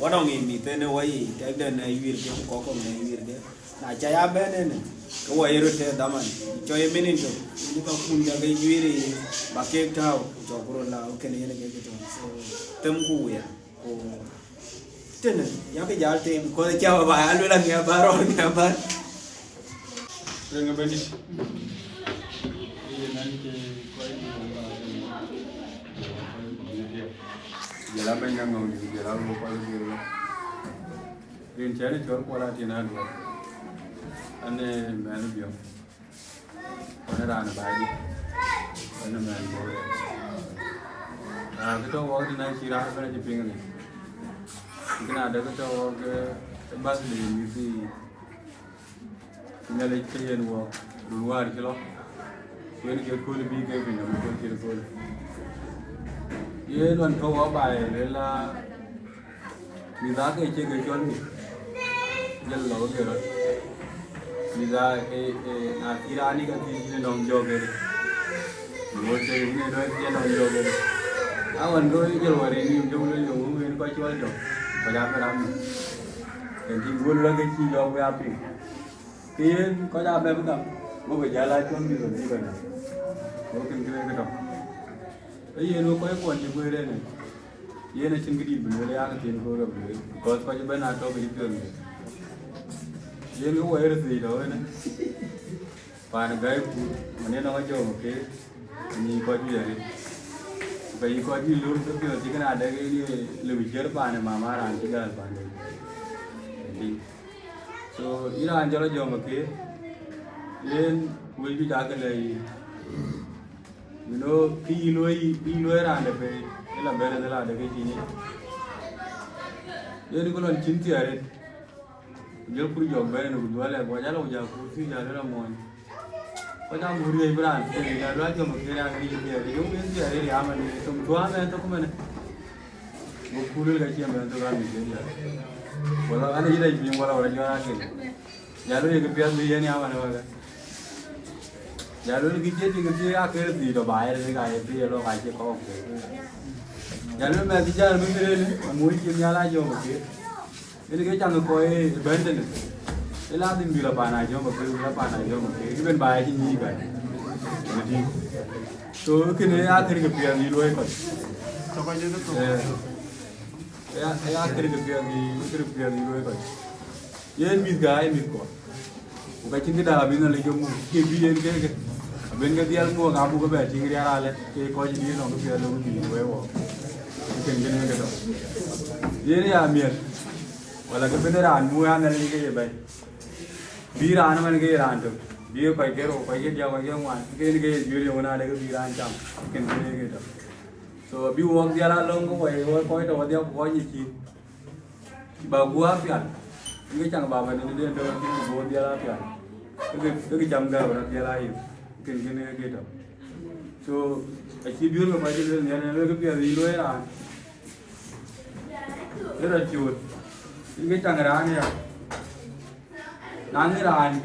wanong ini tene wai kita ada naik ke kokong naik ke nah caya benen ko wayro te daman to e menin to ni ka kunja ga yiri ba ke taw to ko la o ken yene ke to so tem ku ya ko tene ya ke jal te ko cha ba alu la ngia ba ro ngia ba renga bani jela benga ngau ni jela lo pa lo rin chane chor ko la tina do ane manu bio ane rana bai ane man bo cái chỗ wo thì này chỉ ra cái này chụp hình này cái nào đấy cái chỗ cái bus này như gì cái này lấy cái gì nữa luôn qua đi lo cái này cái cool bị cái gì nữa cái cool ये लोग तो वो बाय लेला निदा के चे के चोल में जल लो के रो निदा ए ना किरानी का चीज ने नॉन जो के वो से ने रो के नॉन जो के आ वन रो ये जो रे ni जो ले जो में को चोल जो बजा पे Ram cái gì luôn là cái chi जो पे आप cái có जा पे बताओ वो बजा ला चोल भी होती है वो किन के तो ये नो कोई कौन जो बोले ने ये ने चिंगड़ी बोले आगे तीन को रो बोले कॉस को जो बना तो भी प्योर में ये नो वायर से ही रहो ने पान गए मने ना जो के ni को जो यार भाई को जो लूर तो प्योर चिकन आडे के लिए ले विचार पाने मामा रान की गाल पाने तो ईरान चलो जो मके ये will भी जाके ले you know kilo era ande pe ela bele de la de ke chini ye ni ko lon chinti are jel puri jo bele no dwale ko jalo ja ku si ja le mo ko ja muri e bran te ni la jo mo ke ra ni ni re yo men ji are ya ma ni to dwa me to ko me mo kulul ga chi me to ga ni je ya wala ane ji dai bi wala wala jo ra ke ya lo ye ke pya bi ye ni ama ne wala ya lo ki je ji ke ya ke ri do ba ye ga ye bi lo ga je ko nhà nó mà đi chơi mới đi lên muốn chim nhà lá vô một cái chẳng được coi bên trên cái lá thì bị là bà này vô một cái bên bài thì gì vậy đi so cái này akhir cái biar đi đuôi còn cho coi như cái akhir cái biar đi đuôi còn yên mít gái mít quoi cái chính cái đào bên này lấy cái biên cái bên cái dia mua ngáp cái bể chính cái ra lên cái coi như nó cái biar luôn đi đuôi vào cái này cái đó ये या मियर वाला के बेने रान मुया ने लेके ये भाई बी रान मन के रान तो बी कोई के रो कोई के दिया कोई के मान के वीडियो बना दे के बी रान चाम के के तो so अभी वो दिया ला लोग को कोई तो दिया कोई ये चीज bagua pian ये chẳng बाबा ने दे तो वो दिया ला pian cái jam ga ora dia la ये के तो so अच्छी व्यू में भाई ने के पिया री लो रान rất là chuột cái chẳng ra này nắng cái đàn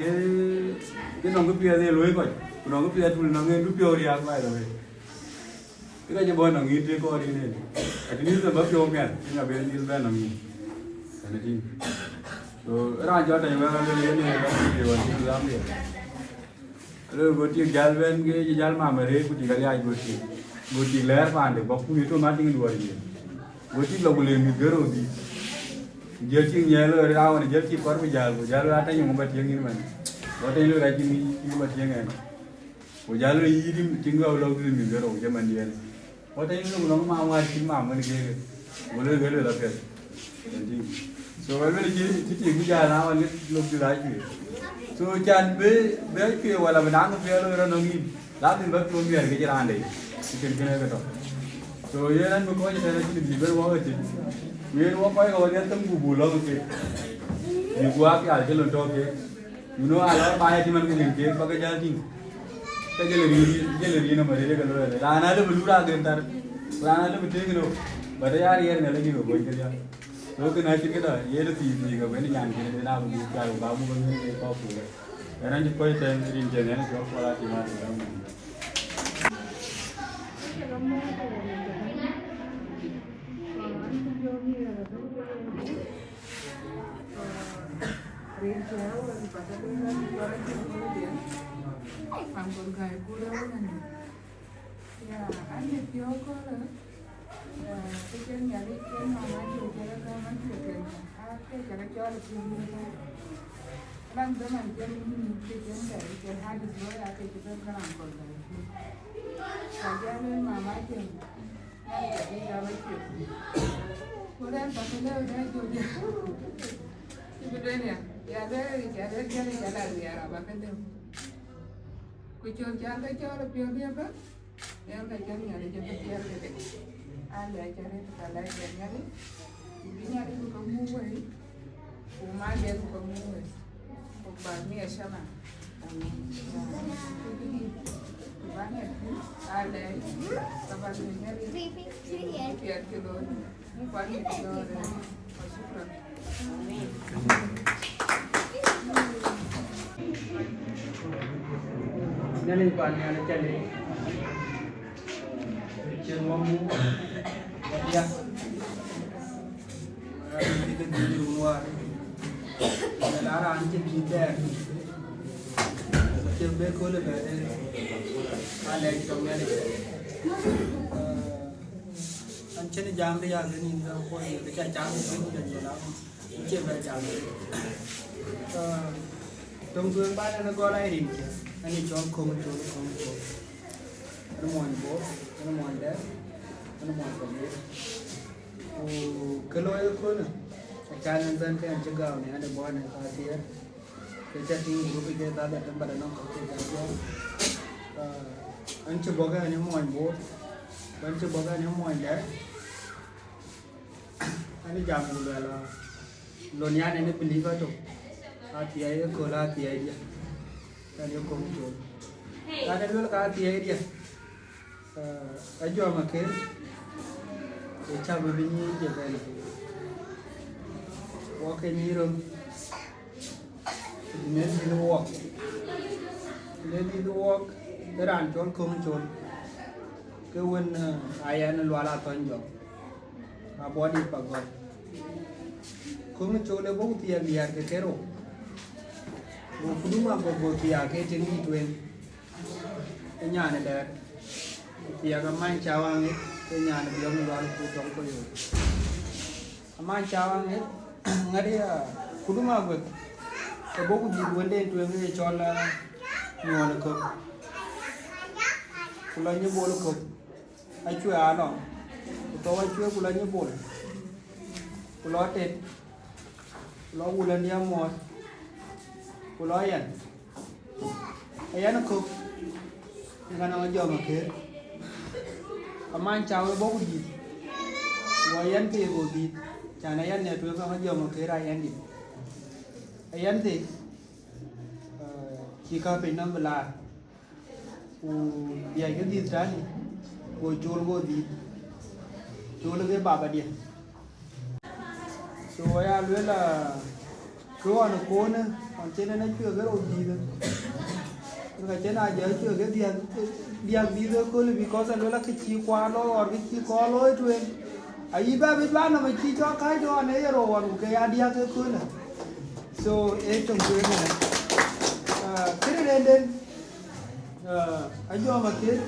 cái nòng cái bia này lối coi nòng cái bia thul nòng cái bia đi ăn vậy rồi cái cái bữa nòng ít đi coi đi này cái này là bắp bia men nhưng mà bên đi bên nòng cái này đi rồi ra cho thầy về lên này nó đi vào đi làm gì rồi bữa tiệc gal bên cái gal mà mới bữa tiệc gal ai bữa tiệc lẻ phản để bóc cũng như tôi mang tiếng đùa gì bữa tiệc là buổi mình gỡ rồi đi giờ chiếc nhà lừa rau này giờ chiếc con bây giờ ra tay dùng bát chiếng như vậy, có tay lừa cái gì bát chiếng này, bây giờ lừa gì thì chiếng gạo lâu thì mình gỡ rồi cho mình đi này, có tay lừa nó mau ngoài chiếng mà mình kia, bây giờ gỡ là phải, so bây giờ chiếng bây giờ nào anh lúc chưa lại chuyện, so chan bé kia hoặc là mình ăn cái lừa nó ngi, làm thì bớt luôn biển cái gì ăn đấy, cái này cái đó, so giờ anh mới có cái này cái gì bây giờ ये वो कोई और ये तुम बुबुलो के ये गुआ के आलचे लंटो के यू नो आला बाय टी मन के लिंके पके जाती के जे ले ना मरे ले गलो ले राना ले बलूरा दे तार राना ले बिते गिनो बड़े यार ये ने लगी कोई के जा तो के ना के दा ये तो ती के बने जान के ना bu का बाबू बने के पापू है एना जी कोई टाइम रिन जे ने जो पड़ा की मार Sebenarnya, ya ada apa kan tu? Kucing jangan kacau lebih dia apa? Yang kacau ni ada jangan biar dia. Ada cari kalau jangan ni, ini ada bukan muai, rumah dia bukan muai, bukan ni asal mana? Banyak ada, kabar ni biar kilo, bukan kilo, masuk. nên liên quan nhà nó chơi đi trường mong muốn đi ăn đi cái gì mua lá ra ăn trên gì thế trường bé cô lên về đây ăn đây trong nhà này ăn trên jam đi ăn thì nó coi cái trái trắng cái gì đó trên về jam trong vườn bán nó có lại đi anh đi chọn không nó mòn bố nó mòn đấy nó mòn còn biết cái lối đó nữa cha nhân dân cái anh chơi gạo này anh được bón này ta thì cái cha thì bố bây giờ ta để trong bàn nó có cái cái anh chơi bó cái nó mòn bố anh chơi bó cái nó mòn đấy anh đi jam dulu là lonya này nó beli vào chỗ thì ấy cô la thì ấy đi dia komplain. Ada dulu kata dia. Ajo makan. Echa begini je kan. Walk ni rum. Nên đi walk. Nên đi walk. Cái đàn chọn không chọn. Cái quên ai ăn loa la toàn gió. body pagot kung chole bo tiya biar ke kero bo kuduma bo tiya ke tingi twen nya ne der tiya ga man chawang ke nya ne biom wa ku tong ko yo man chawang ngari kuduma bo ke bo ku di wende twen ke chola nyon ko kula nye bol ko ai chue ano to ai chue kula nye bol kula tet lo kula nia mo kula yan ayan ko ngana jo ma ke aman chao bo ku di wo yan ke go di chana yan ne tu ka jo ma ke ra yan di ayan te ki ka pe nam bla ya cái gì ra đi ngồi chôn ngồi đi chôn cái bà dia rồi à lưỡi là cứ ăn cố nữa còn trên này nó chưa cái đồ gì nữa cái trên này giờ chưa cái điang đi rồi cô vì có sao lưỡi là cái chi qua nó còn cái chi có lối truyền ấy ba biết bán là mình chi cho cái cho anh ấy rồi còn cái idea cái cô này so ấy trong cái này cái này đến ajo makir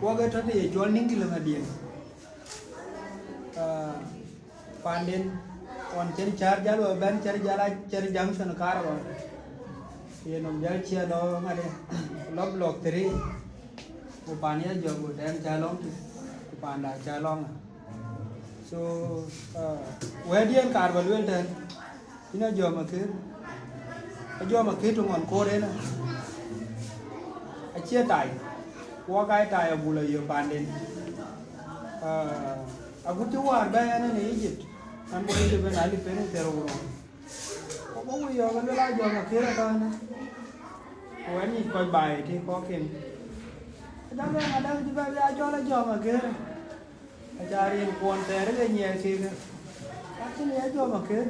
waga tati jual ning kilo ngadian panden on cari char jalo ban cari jala cari junction karawa ye nom jal chia lo ngade lob lok teri ko pania jo go dem jalong ko panda jalong so wedian karbal wel tan ina jo makir ajo makir to ngon ko na chia tay qua cái tay ở bù lầy ở bàn đền aku chú war bay anh này Egypt anh bố đi bên này đi bên này rồi có bố bây giờ cái lá giò mà kia là coi nè cô anh nhìn coi bài thì có kìm đó là đâu đi bay ra cho lá giò mà kia cha đi quan tè rất là nhiều thì cái này giò mà kia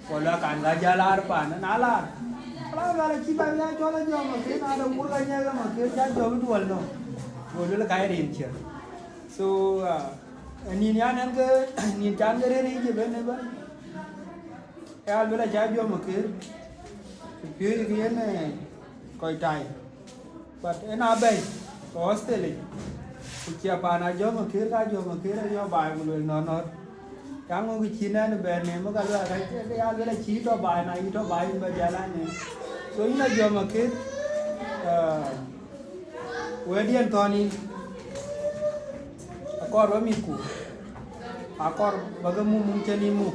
còn là cảnh là gia la bản nó ná la kalau ada cip aja jual aja makin ada mulanya lah makin jangan jual jual no, jual kaya rinci. So ni ni anan ke ni jangan kere ni je bener ba. Kalau bela jangan jual makin, pilih dia ni koi tai. But enak bay, hostel ni. Siapa anak jual makin jual bayar mulu non. Yang mau Cina ni bener, maka lu ada yang bela cip tu bayar, na itu bayar berjalan ni. So ina jo makit wedian toni akor wamiku akor bagamu mungcenimu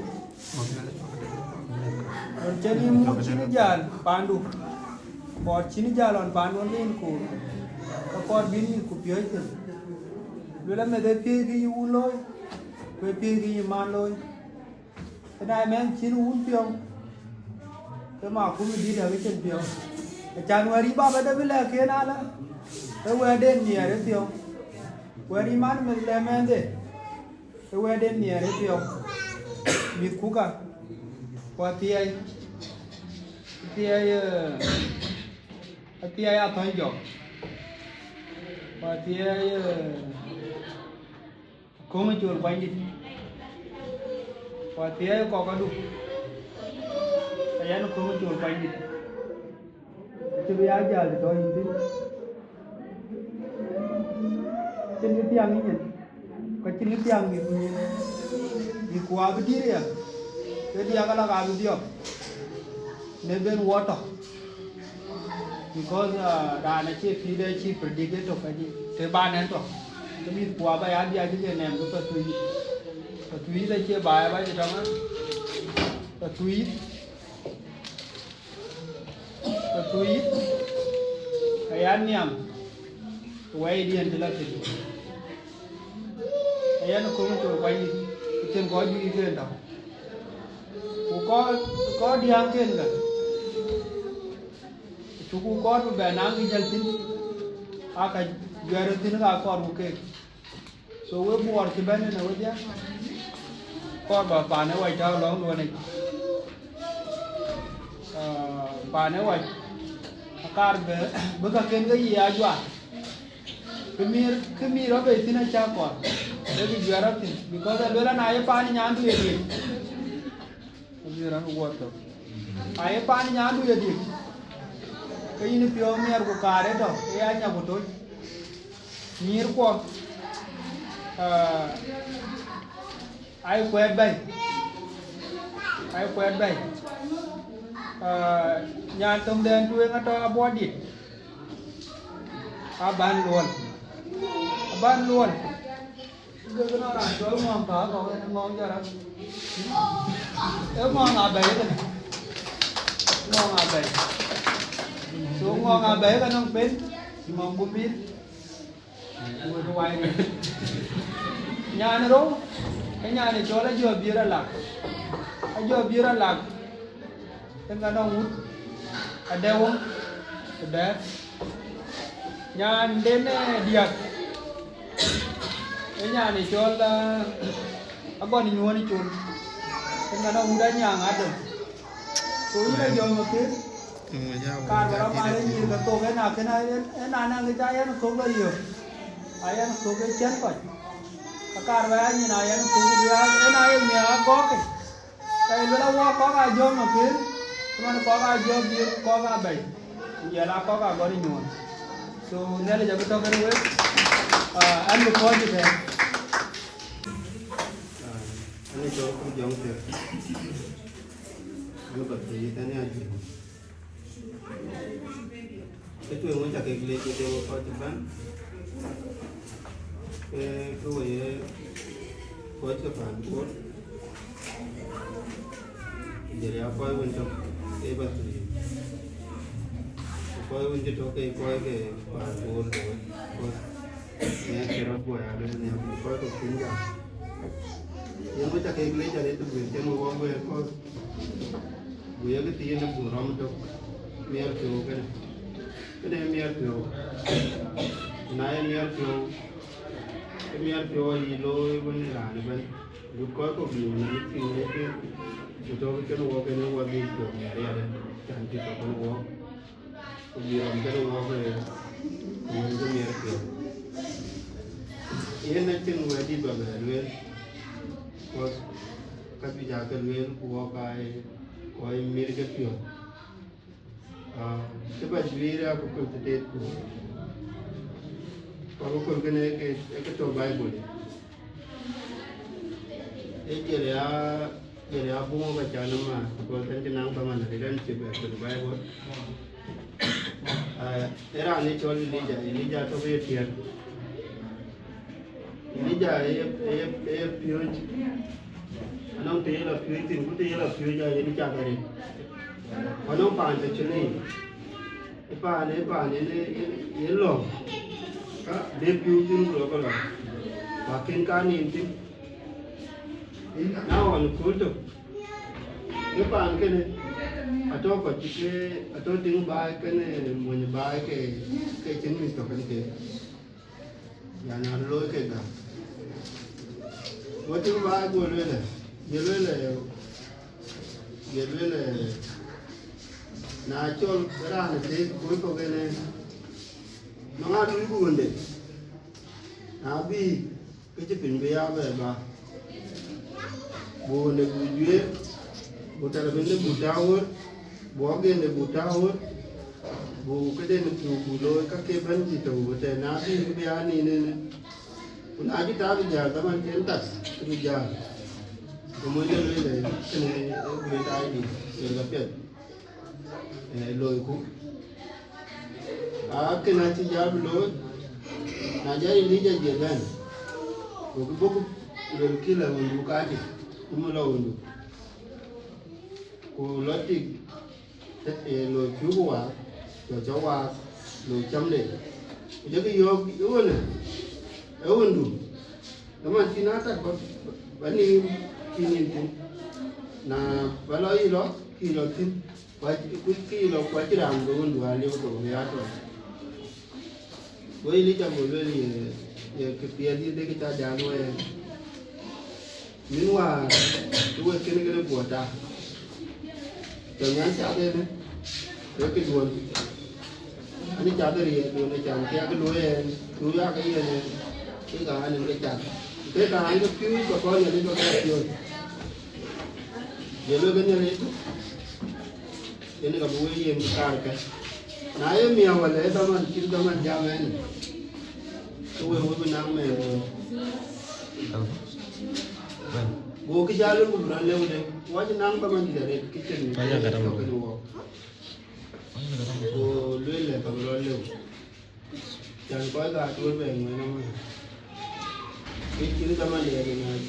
mungcenimu chini jal pandu bor chini jalon pandu lin ku akor bini ku pioitin lula me de pi gi uloi pe pi gi manloi kedai men chin un piong cái mà cũng đi theo cái chân phiếu January ba bây giờ biết là kia nào là cái wedding nhỉ đấy phiếu wedding man mình làm em đấy cái wedding nhỉ đấy phiếu mít cú cả qua tiai à thôi rồi qua tiai không có chuột quanh đi qua tiai có đủ ayan ko mo chul pain dito ito biya jal dito hindi chin tiang ni ko chin tiang ni ko abdi ya ke dia kala ka abdi yo ne ben water because da na che fi de chi predict to ka ji te ba nen to ke mi ko ba ya dia ji ne ko to tui le che ba ba ji dang to tui tweet ayan niam way dian de la ti ayan ko to quay trên có gì trên đó có đi ăn trên cả chú có bè nang đi chân tin aka giờ tin ga có một cái số với buồn thì bên này nó chứ con bà nó quay trao đó luôn này bà nó quay car bữa cái gì à chú à cái mi đó về tin cha còn Maybe you are up because I will an iPad in Yandu again. You are water. iPad in Yandu again. Can you pure me or car at all? Yeah, I would near quack. I quite by. I quite by. Yantum then doing a body. A band one. A band one. You're going to run to a monk or a monk. A monk are better. Monk are better. So monk are better than pen. Monk will be with the wine. Yanro, and Yan is all a job beer luck. A job beer luck. Then I know a devil, the death. Yan then Diak. Yan is all a body in one tune. Then I know that young Adam. So you are young, okay? Carver, my name the token, and I am the giant cover you. I am so good, Champa. A carver, and I am so good, and I am a pocket. I will walk on a job, okay? Come on, Coca, job, you Coca Bay. Yellow Coca got in one. So, there is a bit of a way. And the point is there. I need to go to young there. Look at the energy. Cái chuyện muốn chặt cái lệ cái điều có chụp bán cái người có chụp bản cốt để ra coi bên trong cái vật gì coi bên trong cái coi cái bản cốt rồi coi nghe cái đó của ai bên này coi cái tiếng cả nhưng mà chặt cái lệ cho nên tụi mình chơi một vòng về coi bây giờ cái tiền nó cũng rong trong miếng kiểu cái này miếng kiểu này miếng kiểu cái miếng kiểu gì lôi bên này bên lúc coi có nhiều này cái cho cái nó cái nó đi kiểu nhà đây đây chẳng chỉ có nó bây giờ cái nó về mình cái miếng kiểu yên này trên người đi bờ bờ luôn có các vị gia cái luôn của cái coi miếng cái kiểu coba juira aku konten ku. Kalau kau kena ke coba boleh. Jadi aku mau baca nama. Kalau tentang nang paman ada dan coba coba boleh. Era ni col Elija tu boleh tiar. Elija pioj. Anong tiar la pioj tin, aku tiar la pioj jadi ni cakap ni. Anong pan tu cuni. Pan ni long. Ka debut tin berapa lah? Makin kan ini. Now on kutu. Ni pan ke ni. Atau kau cik atau ting baik ke ni, mungkin baik ke jenis tu kan ke. Yang ada loy ke dah. Kau ting baik kau loy le. Dia loy le. Nah, col berani deh, kau kau kene, mengatur ibu ande. Nabi, kerja penjaya apa? Bukan bujue, bukan benda butawur, bukan butawur, bukan kerja bulo, kakek banci tu, bukan nabi berani ni. Pun aja tak berjalan, teman kentas berjalan. Kemudian le, kene berita ini, lepas lôi cũng cái này chỉ giáo lôi là giáo lý giải gì lên rồi cái bốc rồi kia là mình buka gì cũng là ổn được cô lấy thì lôi cứu qua rồi cháu qua lôi chấm để giờ cái vô yếu này ổn được nhưng mà khi nó ta có vấn đề khi nhìn thấy là phải nói gì đó khi nói thêm Kuki lo kuaci ram doon dua liu tu ya tu. Koi li jam boleh ni ya kepiadi dek kita jago ya. Minwa dua kena buat dah. Jangan siapa ni. Dua kedua. Ini cadar ya, dua ni cadar. Kita kedua ya, dua kaya ni. Kita kan ni kita. cái cái cứu cho con nhà đi cho cái rồi giờ lúc cái nhà này cái này cái bùi gì cái nãy miêu mà lấy tao mình chín tao mình giao này tôi bên nam này gua cái jalan gua berani lewat deh wajib nang tao mình dari kitchen gua luar le tao berani lewat jangan kau gak tuh beng mana mana kitchen tao mình dari mana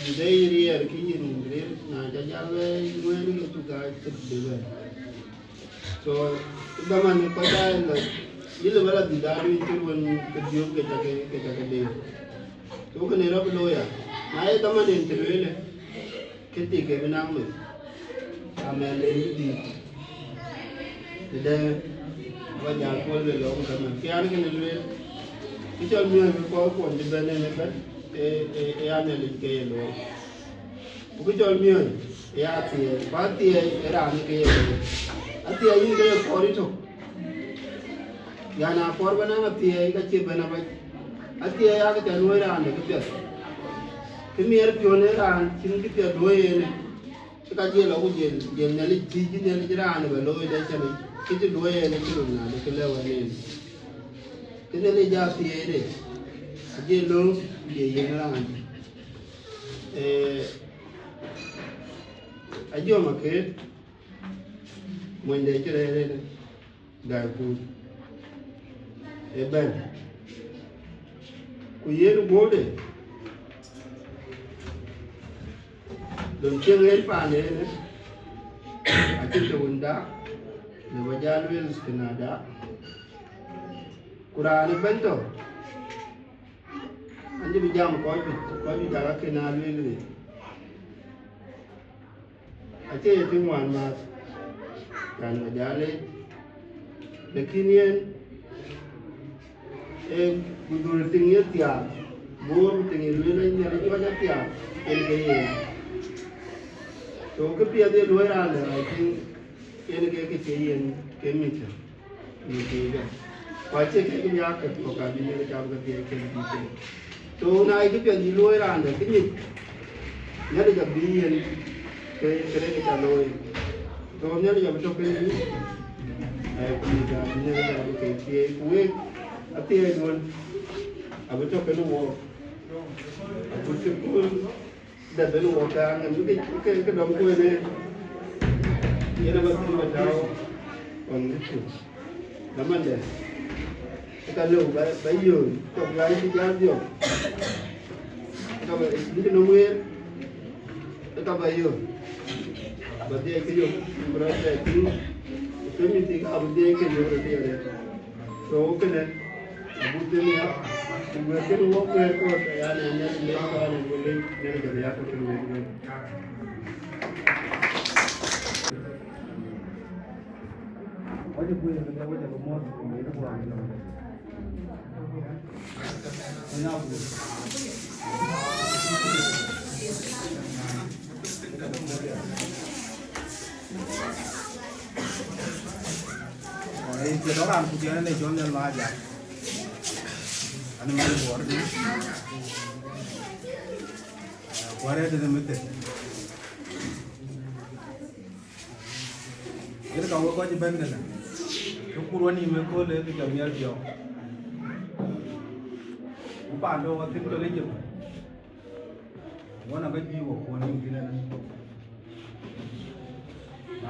jadi dia kitchen dia nah jalan gue ni tu gak terdekat so tao mình kau dah là ini malah di dalam itu pun kerjaan kita dia tu kan era belum ya nah itu teman yang terwele ketika benang lu amal ini di tidak banyak kau belum teman kian kan lu itu almian kau pun di mana ni kan amal ini kaya lu bukan almian ya pasti era ni kaya lu ati ini kaya kau itu yana korban ati ka che bana ba ati ya ka tanu ra ne ka kemier pione ran chin ki te doye ne ka je la ku je ne li ji ne li ra ne ba lo de cha ne ki je doye ne ki na ne ke le wa ne ki ne li ja ti de je lo je ra ajo ma ke mo de che re ga ku ben ku yen bode don cengel pane ne atin to wanda ne wajal wel skenada qur'an bento andi bi jam ko bi dara kenal wel ne ate tin wan ma kan wajale lekinien gudul tinggi tiap, bor tinggi luar ini ada juga tiap, ini. So kepiah dia luar ada, ini kecian, kemicah, ini juga. Macam kepiah kepokan ini macam kepiah kemicah. So naik kepiah di luar ada, ini ada jadi keren kita luar. So ni ada betul keren ini, kita ini ada kepiah kue. Ati ay doon, abe to kenu wo, abe to kul, dah belu wo kan, mungkin ke dom kue ne, ia nak bagi macam, on itu, nama deh, kita lu bayu, kau belai di jalan, kau ini nombor, kita bayu, berarti aku berada itu, itu mesti kau berarti aku berarti ada, so kena. Abutin ya, mungkin uang berkuat ya, nanya dia kalau boleh dia jadi apa pun. Wajib punya kerja wajib bermuat, itu bukan. Kenapa? Oh, ini kita orang pujian ini jualan aja. Ani mana buat ni? Buat ada tu mesti. Ini kau kau je benda lah. Tu kurang ni mereka le tu jauh ni jauh. Upah do waktu tu le jauh. Mana kerja wo kurang ni kira ni.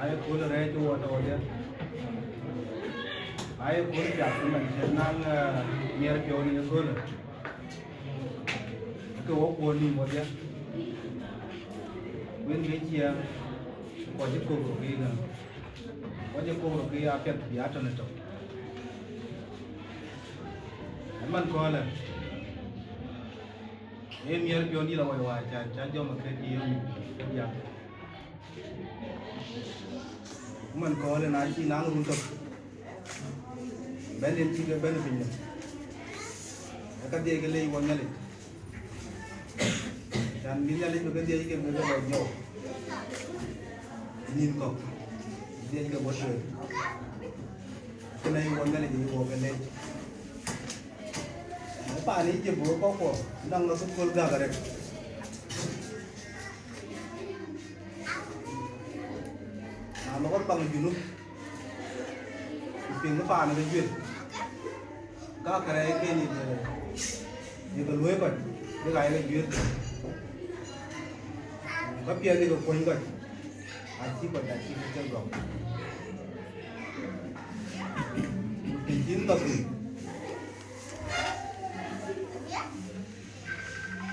Ayah kurang raya tu atau dia. Ayah kurang jatuh macam nang miar pion ni kau le. Kau kurang ni macam dia. When dia kau je kau pergi na. Kau je kau pergi apa dia tu nak. Aman kau le. Miar pion ni lah wajah wajah jauh macam dia dia. Aman kau le nasi nang untuk. Benda tiga benda punya. Akan dia gelai wang nyali. Dan bila nyali tu kan dia ikan benda wang jauh. Ini kau. Dia ikan bosor. Kena yang wang nyali dia wang gelai. pa ni je bo ko dang lo ko ga ga re mà có bằng gì luôn tiền nó bàn là duyệt các cái kia thì còn lưới còn cái gái là duyệt các kia thì còn quanh còn chỉ còn đại chỉ chân gọng tiền chín tập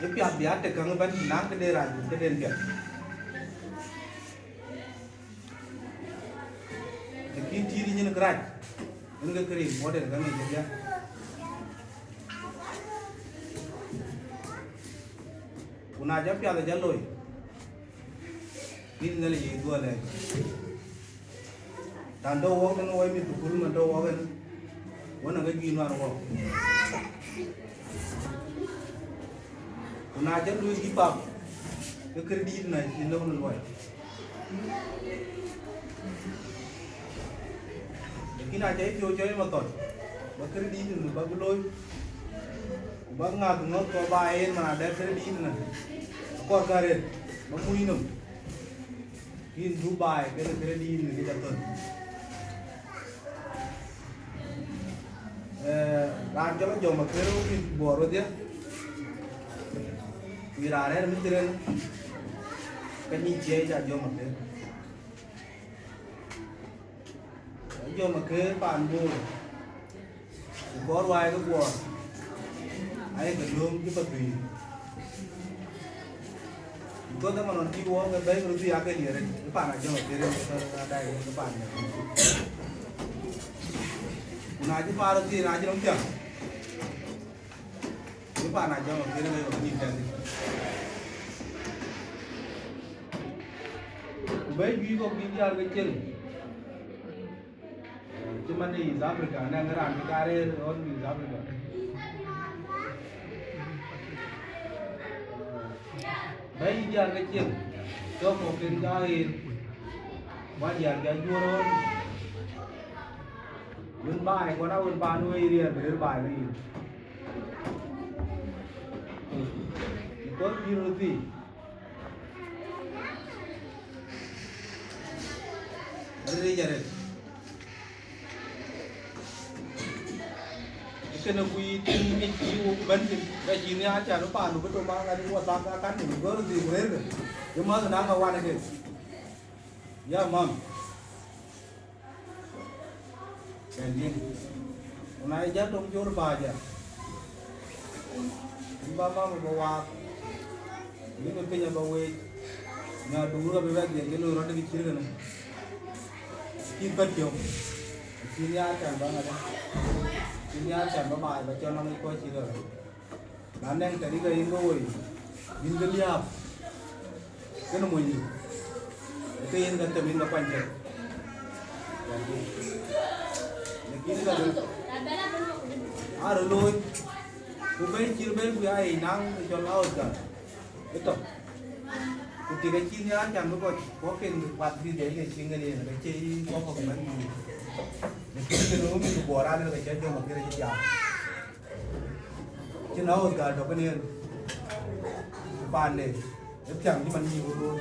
cái piat piat để càng bên nắng cái đề ra cái đèn kia cái chi đi như nó cái ini cái kering model kan ini ya una aja piala jaloi ini nale ye dua le dan do wo kan wo mi tu kul man do wo kan wona ga gi no wo una aja lu gi pap cái kredit này thì nó không được kina chạy phiêu chơi mà tỏi mà cái đi thì bao nhiêu lôi bao ngà tụi nó có bài mà đẹp cái đi này còn cả đấy nó mui nồng in du bài cái đi này cái tuần làm cho nó dùng mà cái cái bùa rồi chứ vì là đấy mình chơi cái nhìn chơi cho dùng mà cái cho mà cái bàn bùa có loài cái bùa ai cần luôn cái vật tùy có thể mà nó đi uống cái đấy nó đi ăn cái gì đấy cái bàn này cho mà cái đây cái bàn này này chứ pha được gì này chứ không chậm cái bàn này cho mà cái đây nhìn thấy bây giờ có đi ăn cái chân cuman di Afrika, negara Amerika on di Afrika. Bayi dia kecil, so mungkin kain, wajar dia jual. Bun bài, có nào bun bài nuôi riêng, bun bài cái gì? Có gì rồi gì? Đây giờ đây. Cái nó quy tin cái chiu bên cái gì này chả nó bàn nó bắt đầu mang ra đi qua sang cái cắn thì vỡ gì cũng hết rồi nhưng mà nó đang vào quan này kìa yeah mom cái gì hôm nay chắc đông chỗ bà chứ ba mà qua những cái nhà bảo vệ nhà đủ rồi bây giờ cái lối nó đi chơi cái này kim bất kiều kim nhà chẳng bao ngày ini aja bapak baca nama itu aja lah. Nandeng tadi ke Indo, Indo liap, kan mau ini. Itu yang kata Indo panjang. Jadi, ini kan tu. Aduh loh, bukan cilben buaya nang jual out kan. Itu. Ketika Cina aja mereka mungkin buat di daerah singgah ni, mereka ini kau kau mana ni. Cái nó bị bỏ ra được cái cho một cái gì chả chứ nó cả đó cái này bàn này nó chẳng như mình nhiều luôn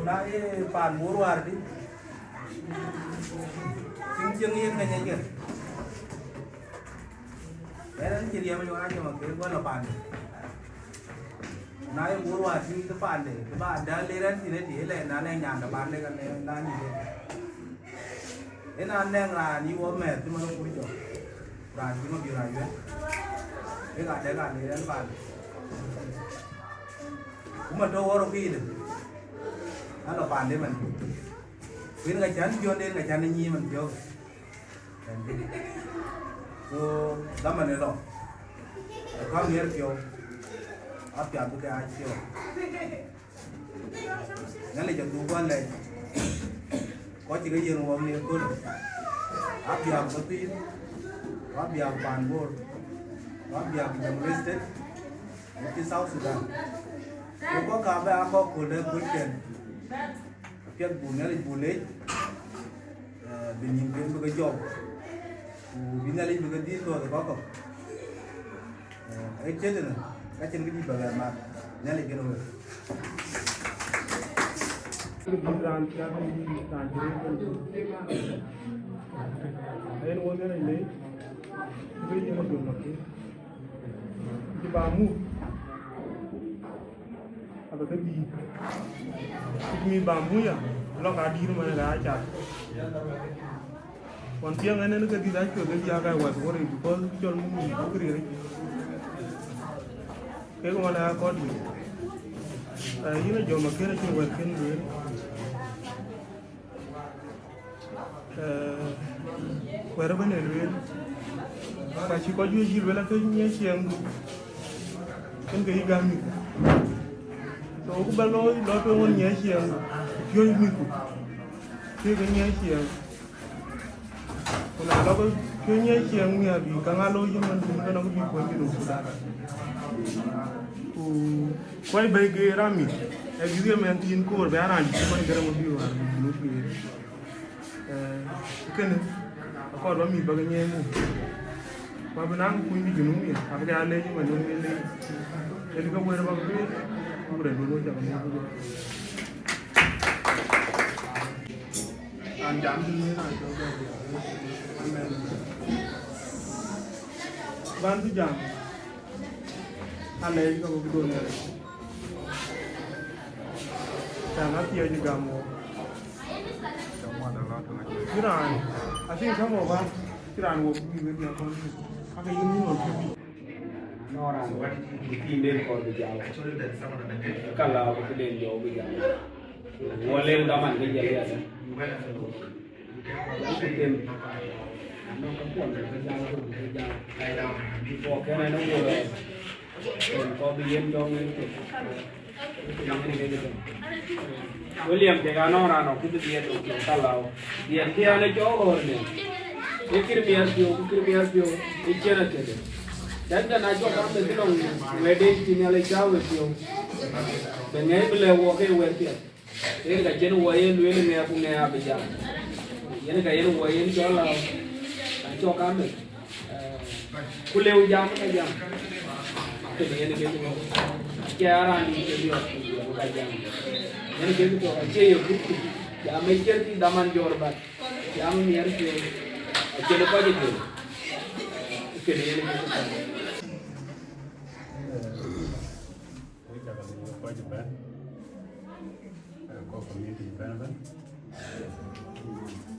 nãy bàn mua rồi đi chứng yên này nhỉ đấy nó chỉ điểm cho anh nhưng mà cái con là bàn nãy mua rồi thì cái bàn này cái bàn đã lên thì để lại nó này nhàn là bàn này cái này nó như thế thế là anh đang là đi uống mệt nhưng mà nó vui rồi bàn chứ mà bị lại vậy cái gạt này đến bàn cũng mà đâu có đâu khi được nó là bàn đấy mình cái ngày chán vô nên ngày chán nhi mình vô so đó mình rồi không nhớ kiểu áp dụng cái ai chưa nên là chọn tu quan này có chỉ cái gì mà mình có áp dụng cái tin áp dụng bàn bột áp dụng cái listed cái sau sudah có cả về có cổ đẹp bút tiền cái bút này là bút lết bình nhìn cái job Binali juga di tuh ada kok. Cerita nih, kacang gini bagai mak, nyali kena gue. Ayan wala na ilay. Ibig niya magdumaki. Di bamu. Apa tadi? Ini bamu ya. Lo kadir mana dah aja. Wan tiang ane nak di dah tu, dia agak was orang itu pun jual mungkin kiri. Kau mana kau di? Ini jual makan aja working dia. Where when it will, but she got you will have been yes, young. Can get gummy. So, Balo, lot of one yes, young. You're me. Take a yes, young. When I love you, yes, young, we have you. Can I know you and you cannot be going to quite big Rami. As you meant in core, Baran, someone get a view and kan aku ada mi bagainya mu, apa benang pun di gunung ya, apa dia alih je mana ni ni, jadi kau boleh apa tu, boleh dulu jangan dulu. Anjam ni lah, bantu jam, alih je kau dulu ni, jangan tiada juga mu. Kiran, asing kamu apa? Kiran wo pergi dia kon. Apa ini ni orang? Orang di Indian kau berjauh. Kalau aku di jauh berjauh. Walem daman kerja dia. Mungkin anak kampung kerja. Kau kena nunggu deh. Kau biar jauh ni. William jaga orang kita dia tu kalau dia ada jauh ni, ikir biasa, ikhlas je. Dan nak jauh kan tu long wedding ni ada jauh je. Dengan bila walk wedding, ini kajian wayan ni aku ni apa jam. Ini kajian wayan jauh kan tu. Kulew jam kajian. Ini kita Kiara ni jadi kajian. Jadi kita tu aje yo buku, ya macam ni daman jorbat, ya ni harus yo, aje lepas je tu. Itu ni kita. Kita akan lepas je kan, kau community kan?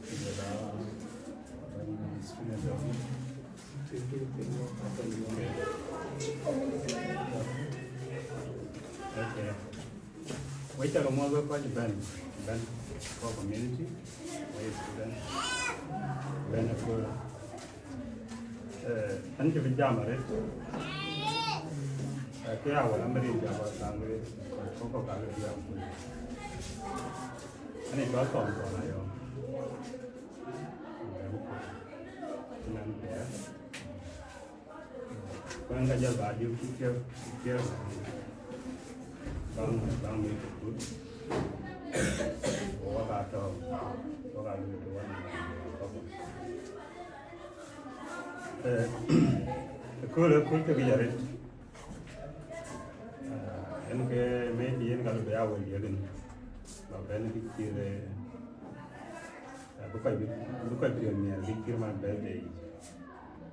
Kita dah student job. Okay. Wait a moment, we're going to Ben for community. Wait to Ben for and to be jammed. Okay, I will remember it about language or Coco Galaxy. And it got on for I own. When I just got you, here. Bang ni tu, orang kata, orang itu orang. Kau tu biar. Enke median kalau berjauh dia kan, bapa ni fikir, bukan dia ni, fikir mana berdei,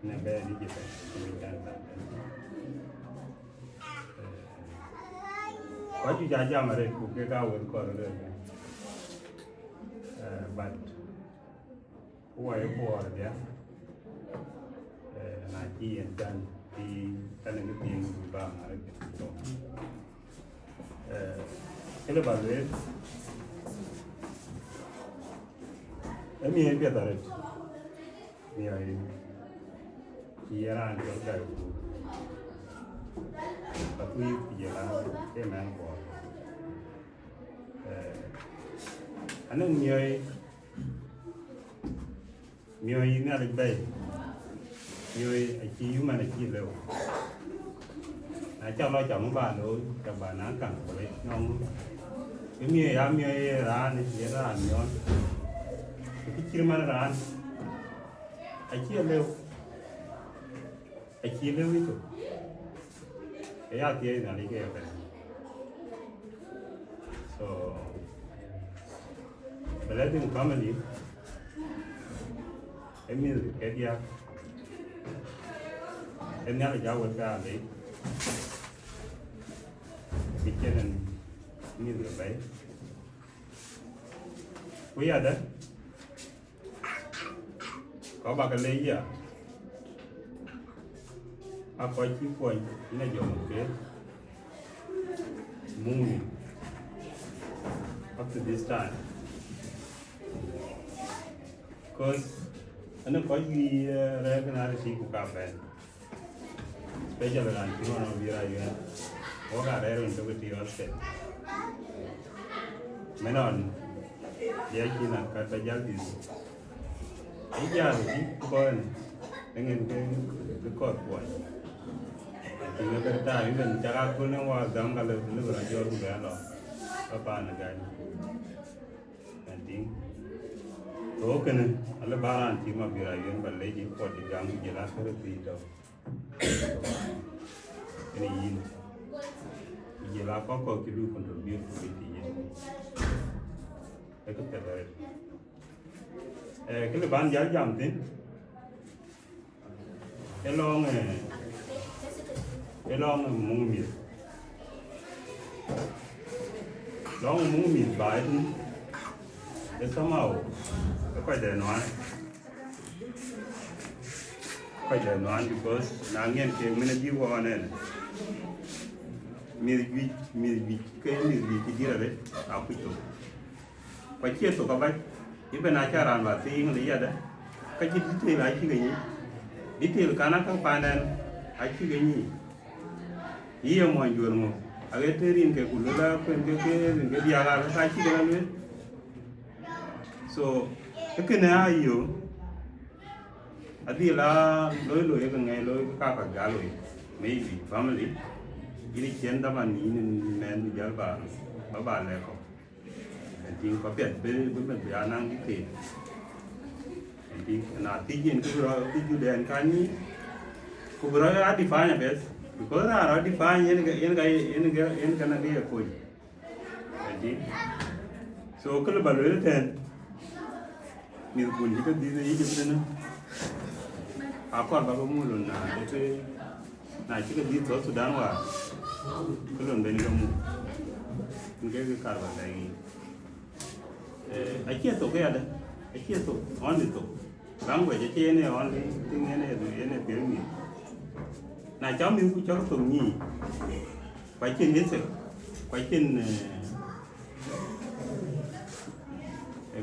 ni berdei kita, kita Waju jaja mare kuke ka won ko re but wa e ko dia na ji en dan di tan ni tin ba mare to ele ba le emi e pia dare ni ai iera anjo dai tapi iera e man ko anh nhiều ini ada baik, nhiều chỉ mà là chỉ đâu, cho nó chồng bà nữa, cho bà nán cẳng với nông, cái nhiều ra này chỉ ra nhiều, cái chỉ mà ra, Aquí leo itu. Ya tiene nali que ver. So, blending family. Emil dia. Emil jauh sekali deh. Bikinan ini lebih. Kui ada. Kau bakal leia. Apa sih poin? Ini jauh ke. Moving up to this time. Cause ano kau ni rekan sih kukapen. Special kan, cuma orang biar aja. Orang ada yang untuk tidur set. Menon dia kena kata jadi. Iya sih, kon dengan kekot buat. Tinggal berita ini dan cara aku ni wah dam kalau dulu belajar juga lo. Apa nagai? Nanti. So kena, ala baran cuma biar aja balai di pot di jam jelas berita. Ini jelas apa kilu kontribusi politik. Itu terbaik. Cái ban giá giảm tin cái lon mung mì bài thì cái sao màu cái quay để nói because nàng nghe cái mình đi qua này mì cái gì đấy áo quýt quay chia số các bạn Iben acara anda ting lihat dah, kecil detail aja gini, detail karena kan panen aja gini, iya mau jual mau, agak terin ke kulala, ke dia lah, aja gini, so, kekena ayo, adilah loy kengai loy kakak galoi, maybe family, ini cinta man ini men jual bapa leko. Thì có biệt với mình phải năng cái tiền thì là tuy nhiên cái chủ đề cái ní cũng rồi đã define a bit because là define cái này là coi thì so cái là bảo vệ tên nhiều cuốn thì cái gì chứ nữa còn bao nhiêu lần là cái này chỉ cái gì đó Sudan và cái lần bên cái mu cái carbon này aquí esto que ada, aquí esto, only to, language aquí ene only, thing ene pirmi. Na cháu mình cũng cháu tụng nhỉ, quay trên đến sự, quay trên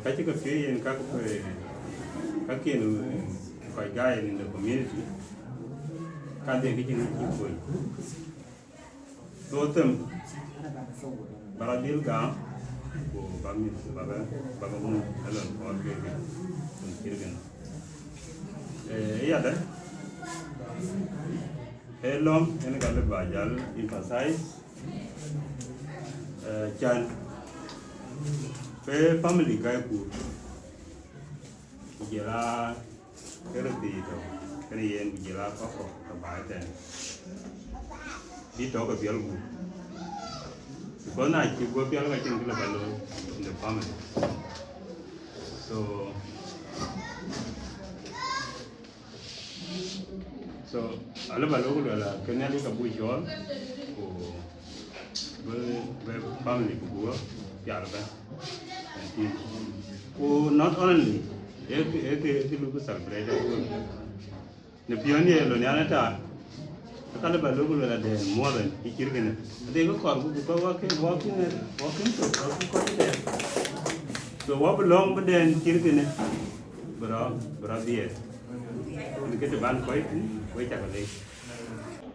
cái phía các kia quay guy in the community, các địa cái chuyện gì vậy, đôi tâm, para deal gam. Bagong alam ko kirgan iya dah elom ini kalau bajal emphasize chan pe family kaya ku jela kerti itu kalian jela kok kebahagiaan di toko biarku Because now you go to the in the family. So, all about local, can I look at which one? Family go, Yarba. Not only if you look at celebrate the pioneer, Lonianata. Kalau baru kalau ada modern, ikirkan. Ada yang kau walking to kau itu. So what belong beden ikirkan, dia. Ini kita ban kau itu, kau cakap lagi.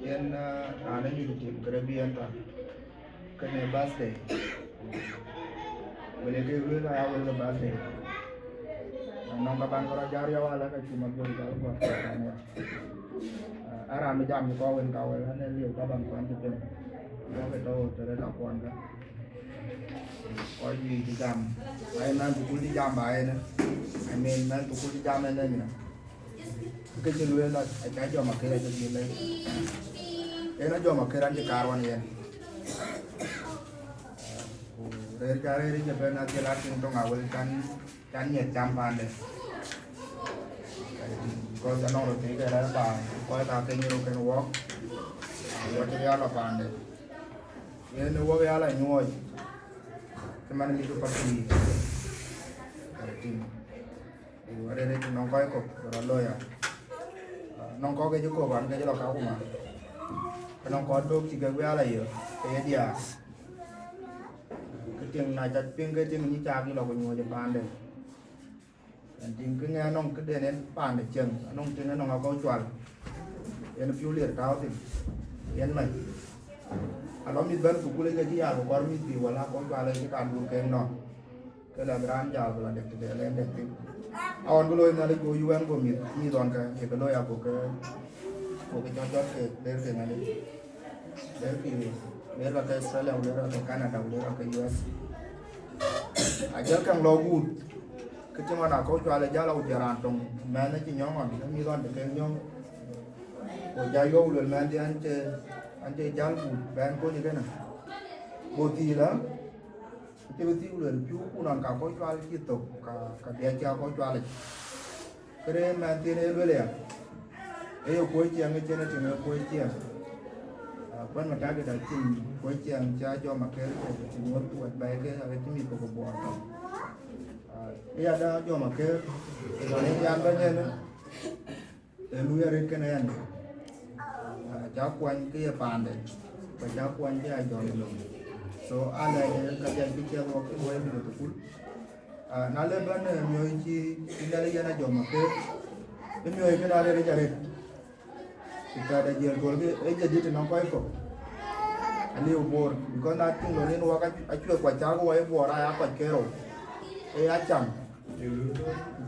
Yang ada juga Caribbean tak, kena birthday. Boleh dulu lah awal ke birthday. Nong kapan kau jari awal lah cuma boleh jauh buat apa. Aram jam ko wen ka wen ne liu ka bang kwan tu ko ke to te la kwan ka ko yi di jam ai nan tu di jam ba ai ne ai men nan tu di jam ne ne cái chuyện luyện là cái cho mà cái này cho chuyện đấy nó cho mà cái ăn cái cà rốt này rồi cái này thì bên anh làm chuyện trong awal kan nhẹ chăm bàn đấy có cho nó được cái đó bà coi ta cái nhiều cái nó cho cái là bàn đấy ये नुआ भी आला नुआ तो मैंने भी तो पता नहीं करती वो अरे तो नौका को कर लो यार नौका के जो को बांध के जो लगा को मार तो नौका दो चिकन भी आला ये तो ये दिया cái tiếng này chặt tiếng cái tiếng như cha cái là con người Nhật Bản đấy tiếng cái nghe nông cái đèn đến bàn để chừng nông tiếng nó nông có chuẩn nó phiêu liệt cao thì yên mày kalau mid ban ku kule gaji ya ko war mid bi wala ko wala ki kan bu ken no ke la bran ja wala de de len de ti awon ko loy na le ko yuan ko mi don ka ke lo ya ko ke jot ke de na le de ki le la ke Australia le la ke Canada le la ke US ajal kang lo gu ke chama na ko wala ja la u jaran tong ma na chi nyong on mi don de ke nyong ko ja yo le man di anh chơi giáo cụ bạn có như thế này bộ thì đó cái bộ thì là chú cũng làm cả có cho liên tục cả bé treo có cho này cái đấy mà tiền ấy luôn liền ấy cuối chiang cái trên nó chỉ là cuối chiang vẫn mà cái đấy chỉ cuối chiang cho mà cái chỉ muốn tuổi bé cái chỉ mình có bộ bây giờ đó cho mà cái rồi nên gian bao nhiêu nữa để nuôi ra cái này cháu quanh cái bàn đấy và cháu quanh cái ai chọn được số anh này cái dân cái chơi một cái buổi mình được phút nó lên bên này nhiều chi in đây là chọn một cái nhiều cái nào đây chơi thì cái đây giờ rồi cái giờ thì nó quay cổ anh liều bồi có nát chung rồi nên qua cái chuyện quả cháu của em bỏ ra quả kia rồi cái chẳng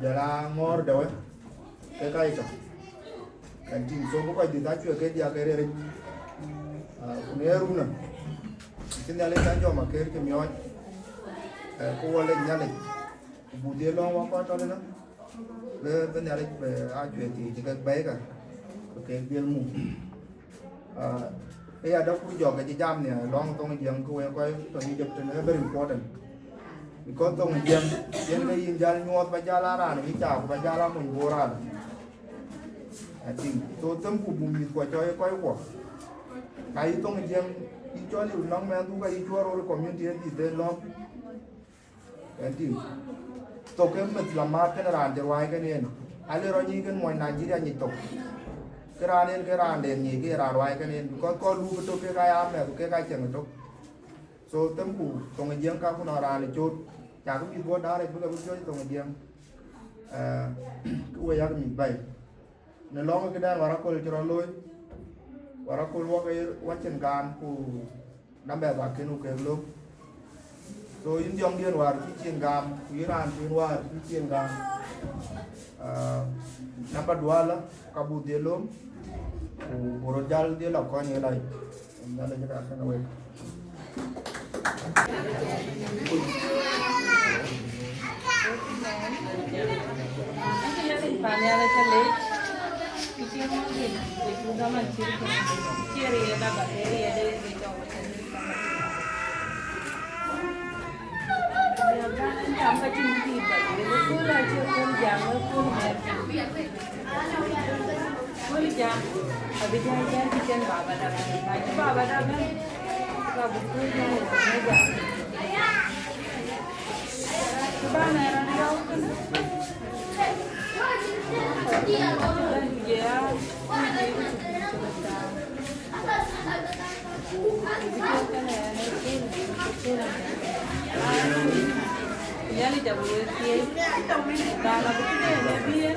giờ là ngon rồi cái cây chẳng kan tin so ko di ta chue ke dia ke re ne ru na tin ya le kan jo ma ke ke myo ko wale nya le bu de lo wa ko to le na le ben ya le a chue ti ke be ka ke biel mu e ya da ku jo ke jam ne long tong yang ko ko to ni jep ne very important because tong yang yen le yin jal nyot ba jala ra ni cha ba jala mu bo ra ting to tâm của bùn mịt của chơi quay của cái tông cái giang đi cho liu nong men tu cái chua rồi community đi đến lo cái ting to cái mình làm mát cái là để hoài cái này ai lấy rồi như cái ngoài Nigeria nhị tục cái ra đèn nhị cái ra hoài cái này có lu cái to cái am này cái chẳng được so tâm của tông cái giang các con ra để chốt chả có bị vót đá này bây giờ chơi tông cái giang cái quay ra mình bay nên lo cái đàn warakol cho nó lôi warakol wa cái chân gan của năm bè bạc cái nụ kèm luôn rồi những dòng điên war cái chiên gam quý ran chiên war cái chiên gam number 2 là kabut dia lom borojal dia là coi như này đó là cái cái này Paneada de leite. E tinha uma vida, depois da manteiga, tirei da bateria dele, então cảm ơn chị thì bởi vì cô là chưa cô giảng ở cô mẹ cô giảng ở bên kia thì chân bà đã phải chứ bà đã biết và bụng cô giảng là nó giảng ba này là đâu ya ni tak boleh tiap kalau begitu dia biar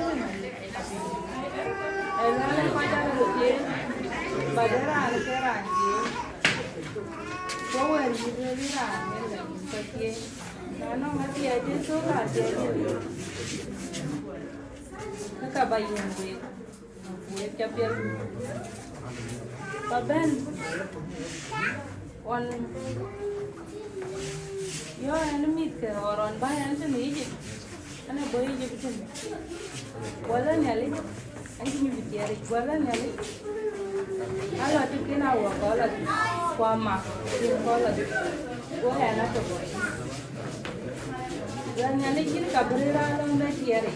elah macam tu dia bajaran sekarang dia kawan dia ni lah ni lagi kalau mati aja tu lah dia nak bayar dia capir paben on yo ana mit ke orang bayan tu ni je ana boy je betul wala ni ali anh chỉ bị chết rồi quá là này ala tu kena wa kala kwa ma tu kala wa ana to boy dan nyane kin kabrera lang na tiare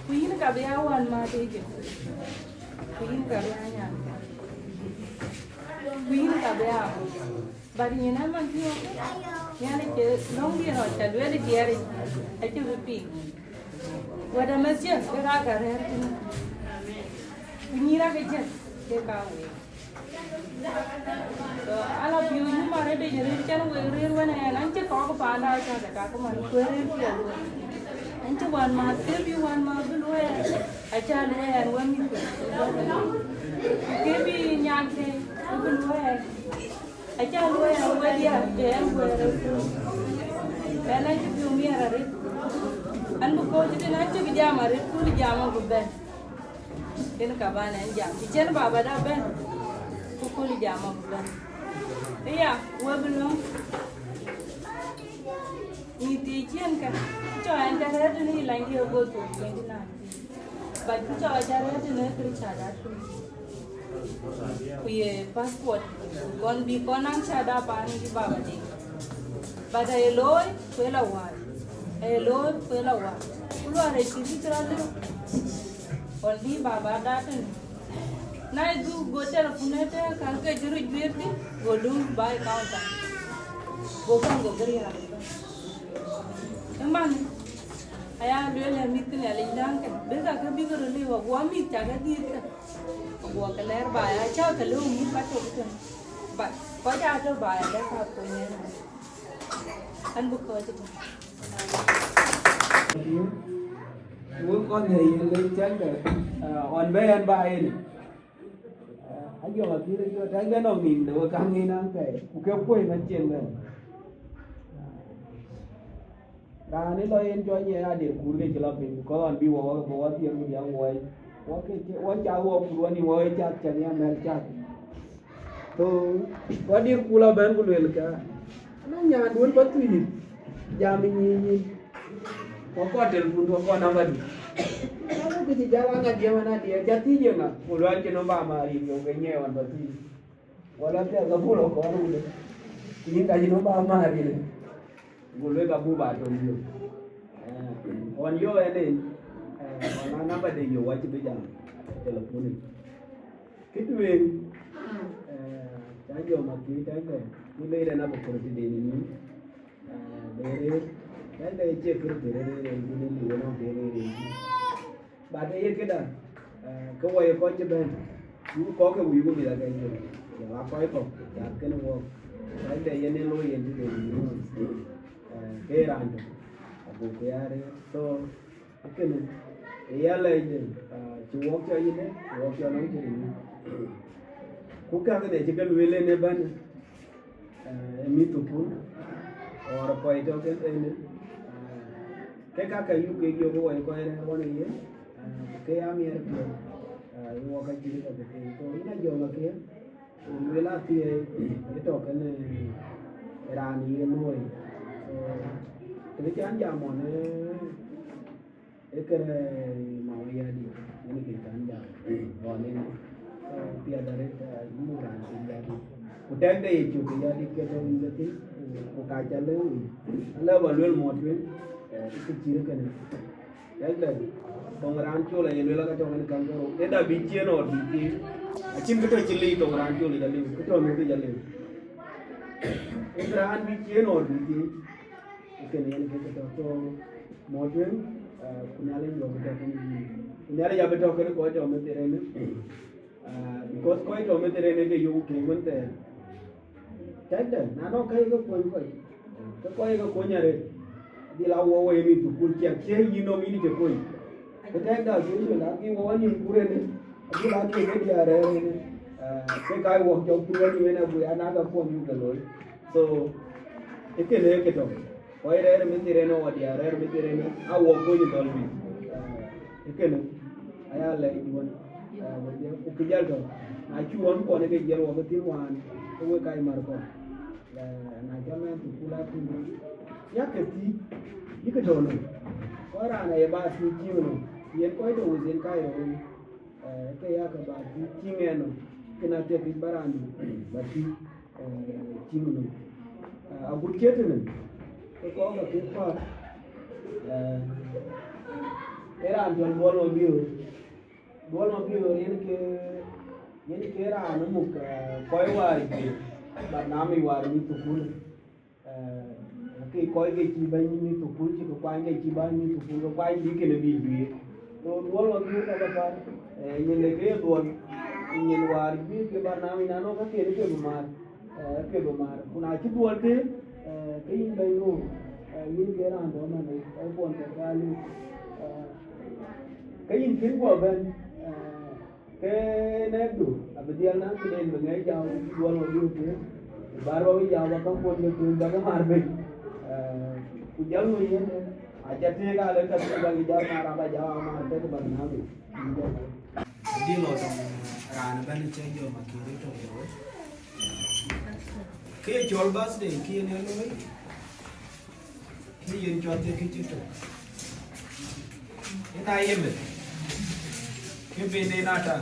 kuin ka be awan ma te je kuin ka be anya kuin ka be a bari nyana man ti o nyane ke long dia no ta dwe tiare a tu pi wa da masjid ka ga re Mira que ya que cawe. So ala piu ni mare de jere chan we re wana nan che ko pa na cha ka ko man ko re pi lu. An che wan ma te bi wan ma bu lu a cha lu ya wa mi ko. Ke bi nyang ke bu lu a cha lu ya wa dia de we re. Kana che piu mi ara re. An bu ko je na che bi ja ma re ku li ja ma bu be. Kena kaban en jam. Kichen baba dah ben. Pukul jam aku ben. Iya, gua belum. Ini tijen kan. Coba antara tu ni lagi aku tu yang di nanti. Bagi coba antara tu ni kerja tu. Kuye passport. Kon bi konang sada pani di baba ni. Pada eloi, kue lawat. Eloi, kue lawat. Keluar dari sini terlalu. Only Baba Datan. Now do go tell a puneta, can't get your beauty, go do buy counter. Go from the Korea. Man, I am really meeting a link. Build a bigger relief of 1 meet Tagadi. Walk a lair by a child alone, you but quite out of by a left out and book Muốn con thì lên chắc rồi on bé ăn bài này anh giờ kia nó trái cái nó mìn được cam nghe năng cái cái quay nó trên này ra nên lo enjoy nhé để cú cái chơi mình có anh bị vô tiền mình đang ngồi cái cháu vô cú anh ngồi chắc chắc nha mẹ chắc to có đi cú là bên cú luyện cả nó nhà đuổi bắt tùy nhà mình nhìn Pokok telepon pokok nama tu. Kalau kita jalan dia mana dia jati je nak. Puluhan jenomba mari yo kenyewan berarti. Walau dia kabulo koru le. Ini kaji jenomba mari le. Boleh kabu batu dia. On yo ini. Mana nama dia yo wajib bijak telepon ni. Kita wing. Jangan mati jangan. Ini dia nak bekerja di ini. Beri. Cái đây chưa cứ từ đây đến lửa nó về đây bà đây cái đó cái quay có chứ bên cũng có cái quỷ của mình là cái gì là coi không cái nó ngon cái đây nên lôi yên chứ cái ràng bố cái đấy to cái này cái này chú ngọc cho gì đấy chú ngọc cho nó cái gì cũng cái này chỉ cần lên này bên em tụt xuống और पैसा के cái các cái yêu cái yêu của anh coi này con này cái am này yêu cái gì đó cái tôi nó vô mà kia người là thì cái đó cái này ra đi nuôi cái chán già mòn cái màu gì đi những cái chán già còn nên tiada ada ilmu kan jadi udah deh cuci jadi kita ini kaca lewi ala balwel modwel itu ciri kan ya tongrancho la yelo la kaca kan kangoro eda bicie no bicie acim kita cili tongrancho le jale kita mesti jale edrahan bicie no bicie ikan yang kita to modwel kunalin lo kita kunalin ya betul kan ko to mesti rene because koi to mete rene ke yu ke wonte tanda nano kai ko koi ko nyare di la wo we mi tu kul kya ke yino mi ni ke koi ko tanda ju la ki wo ni kure ne di la ke ke dia re ne ke kai wo jo kure ni na bu ana ga ko mi ga loi so ekele ke to koi re mete rene wa dia re mete rene a wo ko ni dol mi ekele aya la iwan ukijal to na chuon ko ne ke jelo ko tirwan ko we kai mar ko na jaman tu kula tu ya ke ti ike to no ora na e ba su ti no yen ko to yen ka yo ke ya ka ba ti ngeno kina te bi barani ba ti no a gut ketenen ko ga ke pa era anjon bolo bio yen ke ra no mu ko wari ke ba nami wari ni to kun ke ko ke ti ba ni to kun ti ko kwa ke ti ba ni to kun ko kwa ni ke ne bi bi to bolo bio ka ba yen le ke don yen wari bi ke ba nami na no ka ke ke mar kuna ti duol te ke yin ba no yin ke ra ndo na ne ai bon ka kali cái gì khiến của bên cái nét đủ abdial na cái đèn bên ngay chào buồn một điều thế baru bây giờ mà không buồn được thì đâu có mar bên ujar người ấy aja thế cả lấy cái bagi jauh marah apa jauh mar thế cái bên nào đi đi lo trong ra nó bên chơi vô mà kia đi trong rồi cái chọn bus để kia này luôn cái gì chọn thì cái chữ cái tay em cái bên này nata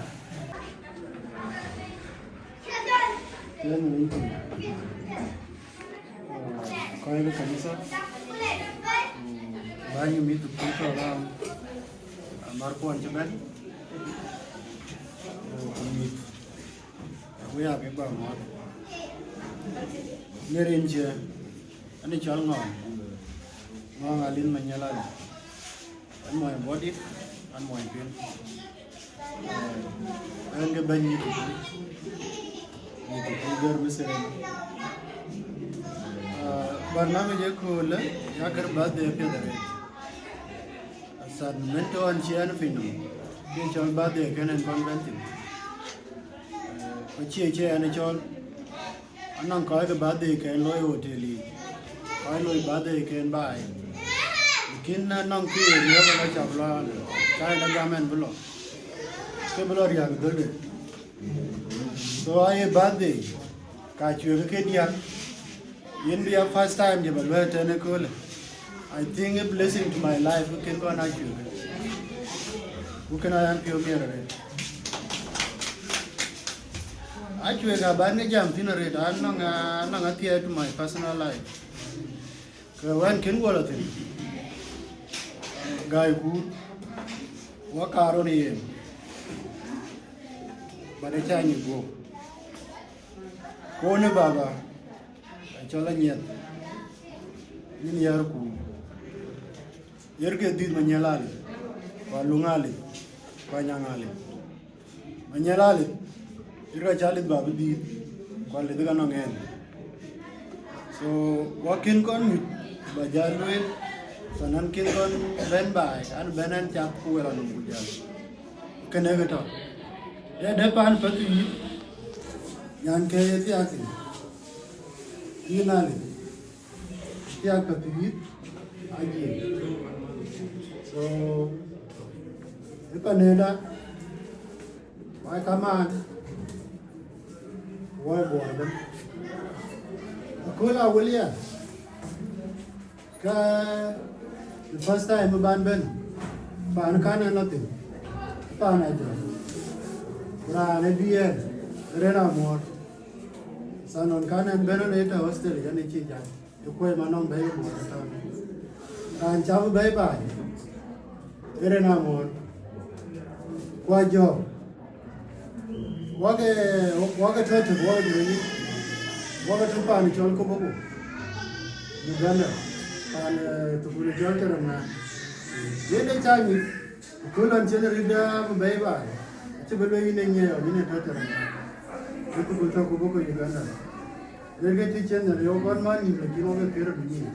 coi cái cảnh sát bao nhiêu mít tụt tụt vào Marco anh cho bên mít bây giờ cái bao ngọt nerin chưa anh ấy chọn ngon alin mà nhala anh mời body anh mời pin anh cái bên như itu biar besar barnamij ekole yagar bade pedare asad mento anchian finu ke chol bade kenen konventin che ane chol anang ko ke bade ken loy hoteli ko loy bade ken bai kin nang ki riya ba chabla kai na gamen bulo ke bulo riya dole so I bade ka chwe ke dia in the first time you will turn a cool. I think a blessing to my life who can go on at you. Who can I help you mirror it? Actually, I ban jam dinner it. I'm not here to my personal life. One can go at it. Guy who work hard on him. By the time you go, go on Baba. Chola nyet yin yar ku yer ke dit manyalali wa lungali wa nyangale manyalali ira chalit babu dit kwa le daga nongen so wakin kon ba jalwe sanan kin kon ben bai an benen chap ku wala no bujal kene gato ya depan patu yan ke ti asin Finally, here kapit again. So, ipaneda, my command, why border? Akula William. The first time ban ben, pan kana nothing. Pan aja. Rana bier, rena more. Sanon kanan benon eta hostel jani chija ekoi manong bai mo ta kan chabu bai bai ere na mo kwa jo wage tete wage tupa ni chon ko bobo ni gana kan tukuri jol terna yede chani kulan chen rida bai bai chebelo ine nyeyo ine tete itu kita kubu ke Uganda. Jadi kita channel yang kon mani lagi orang kira begini.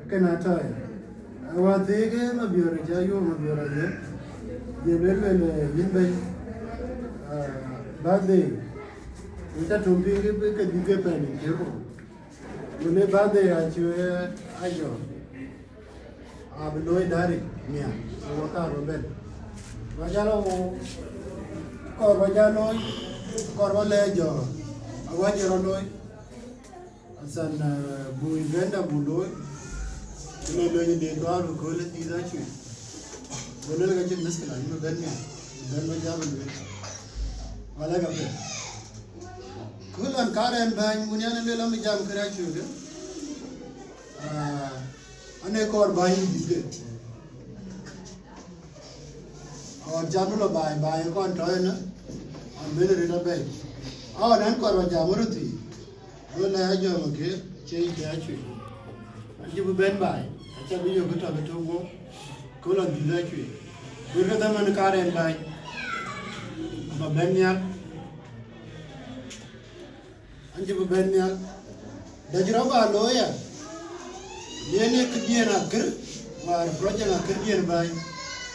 Kenapa ya? Awak tega mabiar aja, mabiar aja. Dia bela limbai. Bade. Kita tumpi ke juga pani. Mune bade aja ayo. Abnoi dari niya. Awak robel. Wajalo kor wajalo korba lejo awajero loy asan bui venda buloy lo lo ni de doar ko le ti da chu Boleh lagi jenis kelai, ini ben macam ni. Malah kape. Kulan karen bang, punya ni lelam jam kerja juga. Ane kor bang juga. और जाम लो बाय को अंटाए ना मेरे रेटा बाय और नन करवा जामर थी वो नया जो मगे चेई क्या चुई अंजी वो बैन बाय अच्छा भी यो गुटा वो कोला दिला चुई बुरे दमन कारें बाय अब बैन यार अंजी वो बैन यार दजराबा लोया ये ने किया ना कर मार प्रोजेक्ट ना कर दिया bye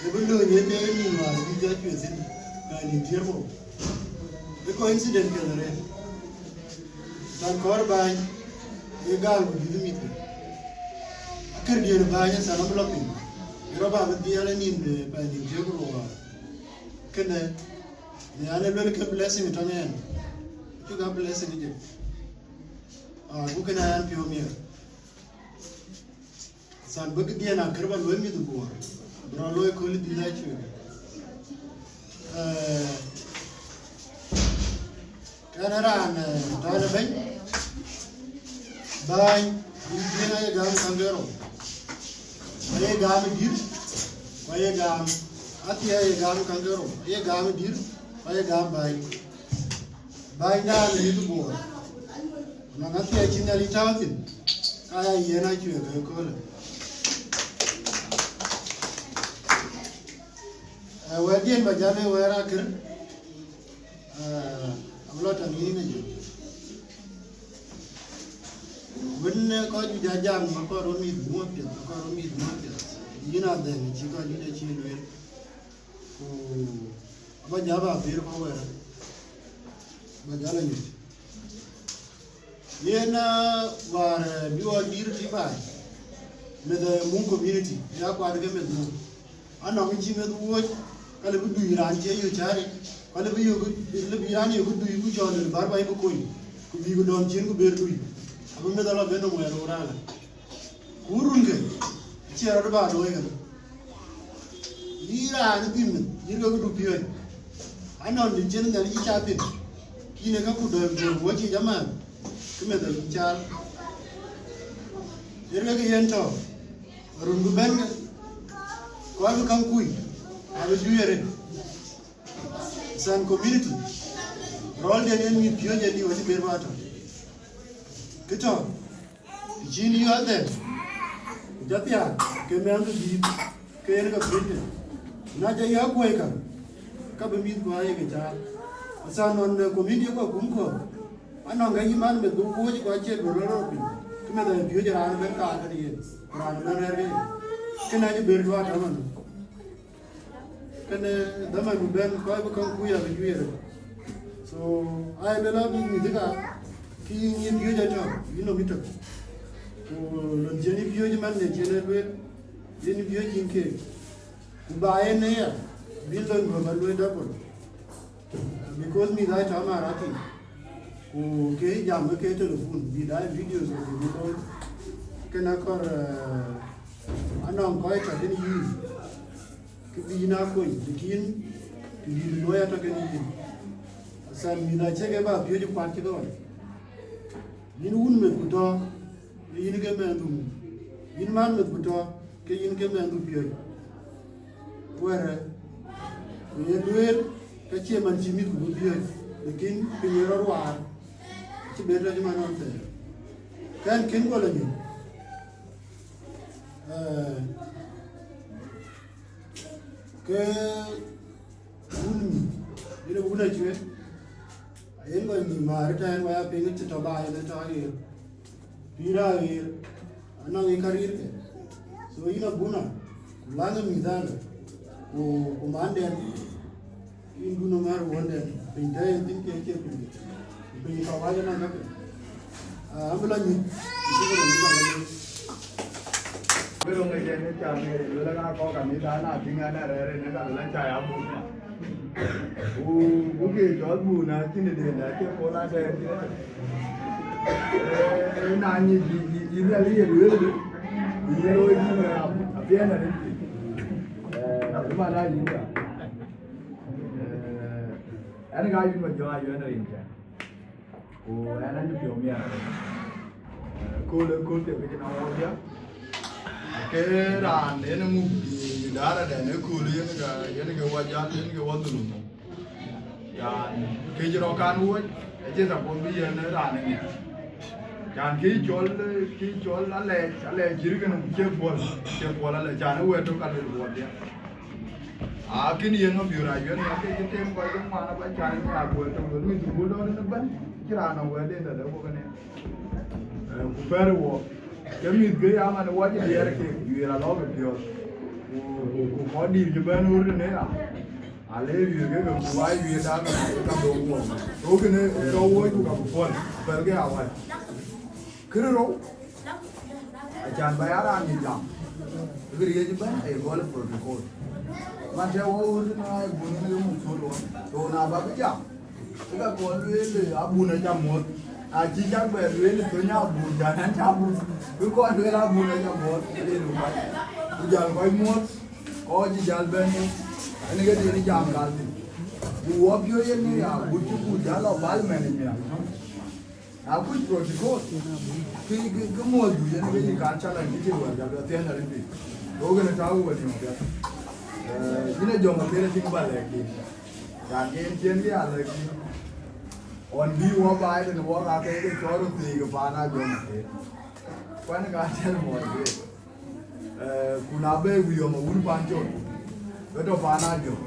Even though you may be one, we got you in Tiermo. The coincidence can read. San Corbine, a gal would be meeting. I could get a bias and a blocking. Robert with the island in the binding Jebro. Can the unable blessing it on the end? You got blessing it. Who can I help you here? San Bukidiana, Kerban, when you do war. Brolo koli dila chwe. Kanaran tana bay indina ye gam kangero. Ye gam dir, ye gam ati ye gam kangero. Ye gam dir, ye gam bay. Bay na ni tu bo. Nangati ye chinali tawatin. Kaya ye na chwe kola. Wadian bajame wera kir amlo tangi ne je wonne ko ju jajam ko ro mi mo pye yina de ni chi ko ni de chi lo ko ba jaba bir ko wera ba jala ni yena war biwa dir ti ba me the mun community ya kwa de me du ana mi chi me du wo kale bu du iran je yo chari kale bu yo le iran yo du yu jone bar bai bu koi ku bi bu don chin ku ber du abu me dala beno mo ero rala kurun ge chi ara ba do ye iran bin yirga du piyo ana ni jen da yi cha tin kine ka ku do wo chi jama ku me da char yirga ge yento run bu ben ko abu kan kui abu duyere san community rol de ni piyo je ni wati berbato kito jini yo ade japia ke me andu di ke erga brite na ja ya Akuei ka be mi ko aye ke cha san on community ko kumko anong ga yiman me du ko ji ko che ro pi ke me da piyo je ran ben ka ka ni ran na re ke na je berbato man kene dama bu ben ko ba kan ku ya be yere so ay be la bi mi diga ki ni biyo ja to yino mi to ko lon jeni biyo ji man ne jene be jeni biyo ji ke ku ba ye ne ya bi lon go ba lo da ko because mi da ta ma rati ko ke jam ke telephone bi da videos ko bi ko kena kor anong ko ta ni yi kibina ko dikin di loya to ken san mina chege ba biyo ji kwat ko yin un me buto yin ke me ndu yin man me buto ke yin ke me ndu biyo were ye duel ka che man ji mi du biyo dikin pinero war ci be do man on te kan ken ko la ni ke ina una chwe ayen ko ni mar tan wa pe ngi to ba ina to ari pira ari ana ngi karir ke so ina buna kulanga midana ko mande in buna mar wonde pinda tin ke ke bin ka wa na ka ambula ni Pero me tiene que hacer, yo le hago con mi dana, tenga la red, no la lancha ya buna. Okay, yo buna, tiene de la que por la de. Nani, y la ley, y yo a bien a mà đây gì cả anh gái mà cho ai vậy này chứ cô anh chụp nhiều miệng cô tiểu cái nào chứ cái đàn đấy nó ngủ đá là để nó cô liền cái wajan cái wadu đàn cái gì đó can uống trên tập quân bây giờ nó đàn này đàn cái chól là lẹ chỉ cái nó chơi bol là đàn nó uống đâu cả được bol đấy cái này nó biểu ra vậy cái tem coi cái mà nó phải chơi nhà bol trong đó mình bol đó nó bắn cái đàn nó uống đấy là đâu có cái này cũng phải rồi cái mình cái ama nó uống cái gì cái gì là lo cái điều cũng có đi cho bên nữa này à lấy cái quái gì đó cái đồ uống rồi cái này đồ uống cũng có bol phải cái nào vậy cái đó Jangan bayaran ni jam. Jadi dia je ban, boleh protokol. Macam orang na bunyi ni muncul tu na bagai jam. Kita kau ni abu na jam mot. Jika berduel tu nya abu jangan cabu. Tu kau duel abu na jam mot. Jadi lupa. Tu jangan kau mot. Kau jijal ban ni. Ini ke dia ni jam kali. Buat dia ni abu tu jalan bal mana ni. Aku protokol. Cái mua dù cho nên cái cá chắc là cái chiều là được tiền là đến gì, đối với nó cháu của mình được, cái này dùng một cái là chính bản là gì, cả cái chiến cái là gì, còn đi qua bài thì nó qua cả cái cho nó tùy cái phá na dùng một cái, quan cái chân mọi người, cú nào bé vừa mà uống pan chốt, cái đó phá na dùng,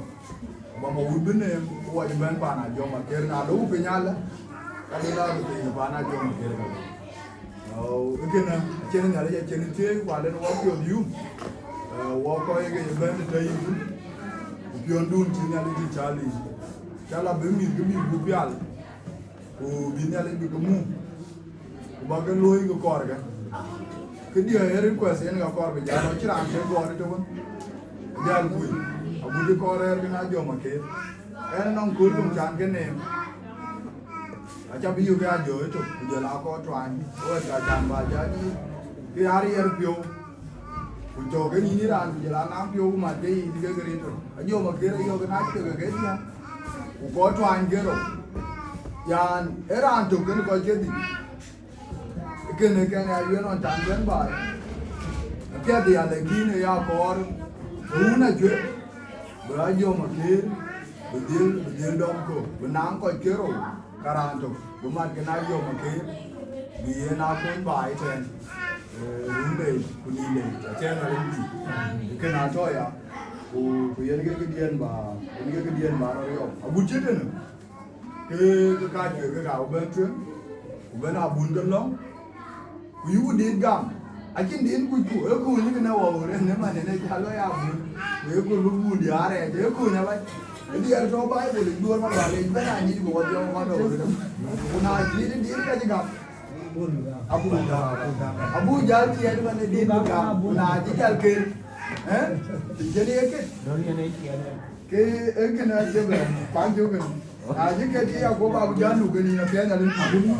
mà uống bên này qua bên phá na dùng mà cái nào đâu phải nhal, cái đó là tùy phá na dùng một cái cái này trên nhà đây trên thế qua lên walk your view walk coi cái bên đây pion đun trên nhà đây Charlie cái là bên mình cái mình bút bial bên nhà đây bị cái mu bao cái lôi cái cỏ cái điều này đến quay xem cái cỏ bây giờ nó chỉ làm cái cỏ đấy thôi bial bụi bụi cái cỏ này cái nào giờ mà cái nó cuốn trong tràn cái này Acha biu ke ajo itu, jela ko tuan, oh kacan baca ni, ke hari pio, ujo ke ni ran, jela nam pio mati tiga kali itu, ajo makere ajo ke nak ke dia, ko tuan ke ro, yan era tu ke ko ke di, ke ne ke ne ajo non tangan ba, ke dia lagi ne ya kor, una je, berajo makere, bedil dom ko, benang ko ke ro. Karanto, bumat kenal yo makin, dia nak pun baik kan, rumah kunile, macam mana ni, kenal tu ya, yang kedian orang yo, abu cedera, ke kaji ke kau bentuk, ben abun kelong, kuyu dia gam, akin dia kuyu, aku ni kena orang ni mana ni kalau ya abun, aku lupa dia ada, aku ni apa? Jadi ada coba boleh dua orang balik, mana ni juga wajar orang orang. Punah jadi dia kan juga. Abu jal dia ni mana dia juga. Punah jal ke, jadi ke. Ke nak je panju kan. Aje ke dia aku bawa jal lu kan ni nak jalan abu ni.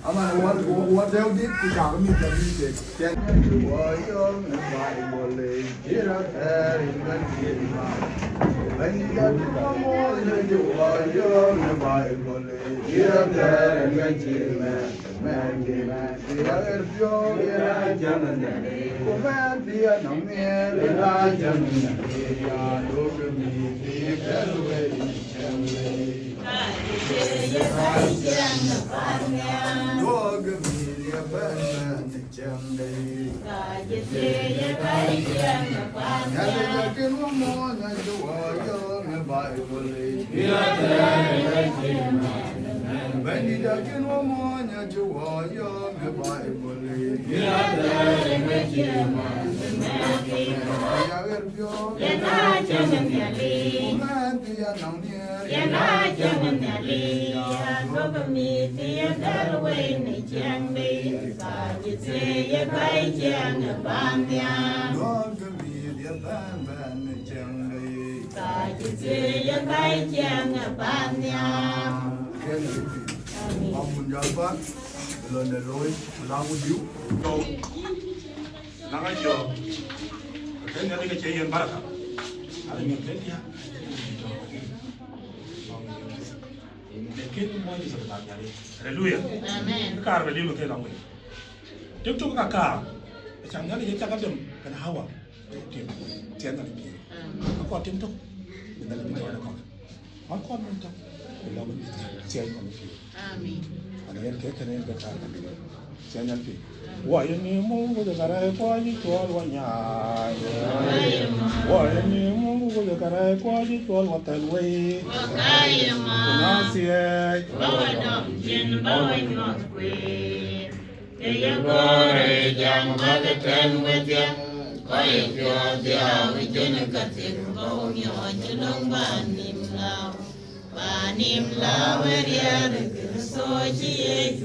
Aman what dia dit kita kami jadi je. Jangan wajar nak boleh. Kira teringat kita, banyak Amol juayo nabai boleh. Kira teringat kita, mengira kira erjo kira jangan jadi. Komen dia namanya kira jangan jadi. Ya doa mesti berdoa jangan. Doa mesti berdoa jangan. Yakin umur najwa yang baik boleh. Bani yakin umur najwa yang baik boleh. Ya erjo, ya jangan nyali. Dia nangnya, ya jangan nyali. Kau pemiti ya darway ni jangbi. Sajid ya baik jangan banyak. Sajid baik jangan banyak. Amun jabat, lần này rồi, lao diu, câu, nắng anh giờ, cái này cái chuyện baraka ada yang kaya dia Mungkin semua ini sebenarnya ni. Haleluya. Amen. Kar beli mungkin orang ni. Tiap tu kakak. Macam ni dia cakap dem kena hawa. Tiap tiap ni. Aku tiap tu. Kita lebih tahu nak. Aku minta. Bila benda tiap ni. Amen. Ada yang kena yang kata. Tiap ni. Wah ini Mungu dekara kwa jichwal wanyai. Wah ini Mungu dekara kwa jichwal watalwe. Nasiye. Bawa dong, jen bawa nyok kue. Kaya gore jam bagatan wajah. Kaya kyo dia wijen katik bawa nyok jelong banim lau. Banim lau eriar kesoji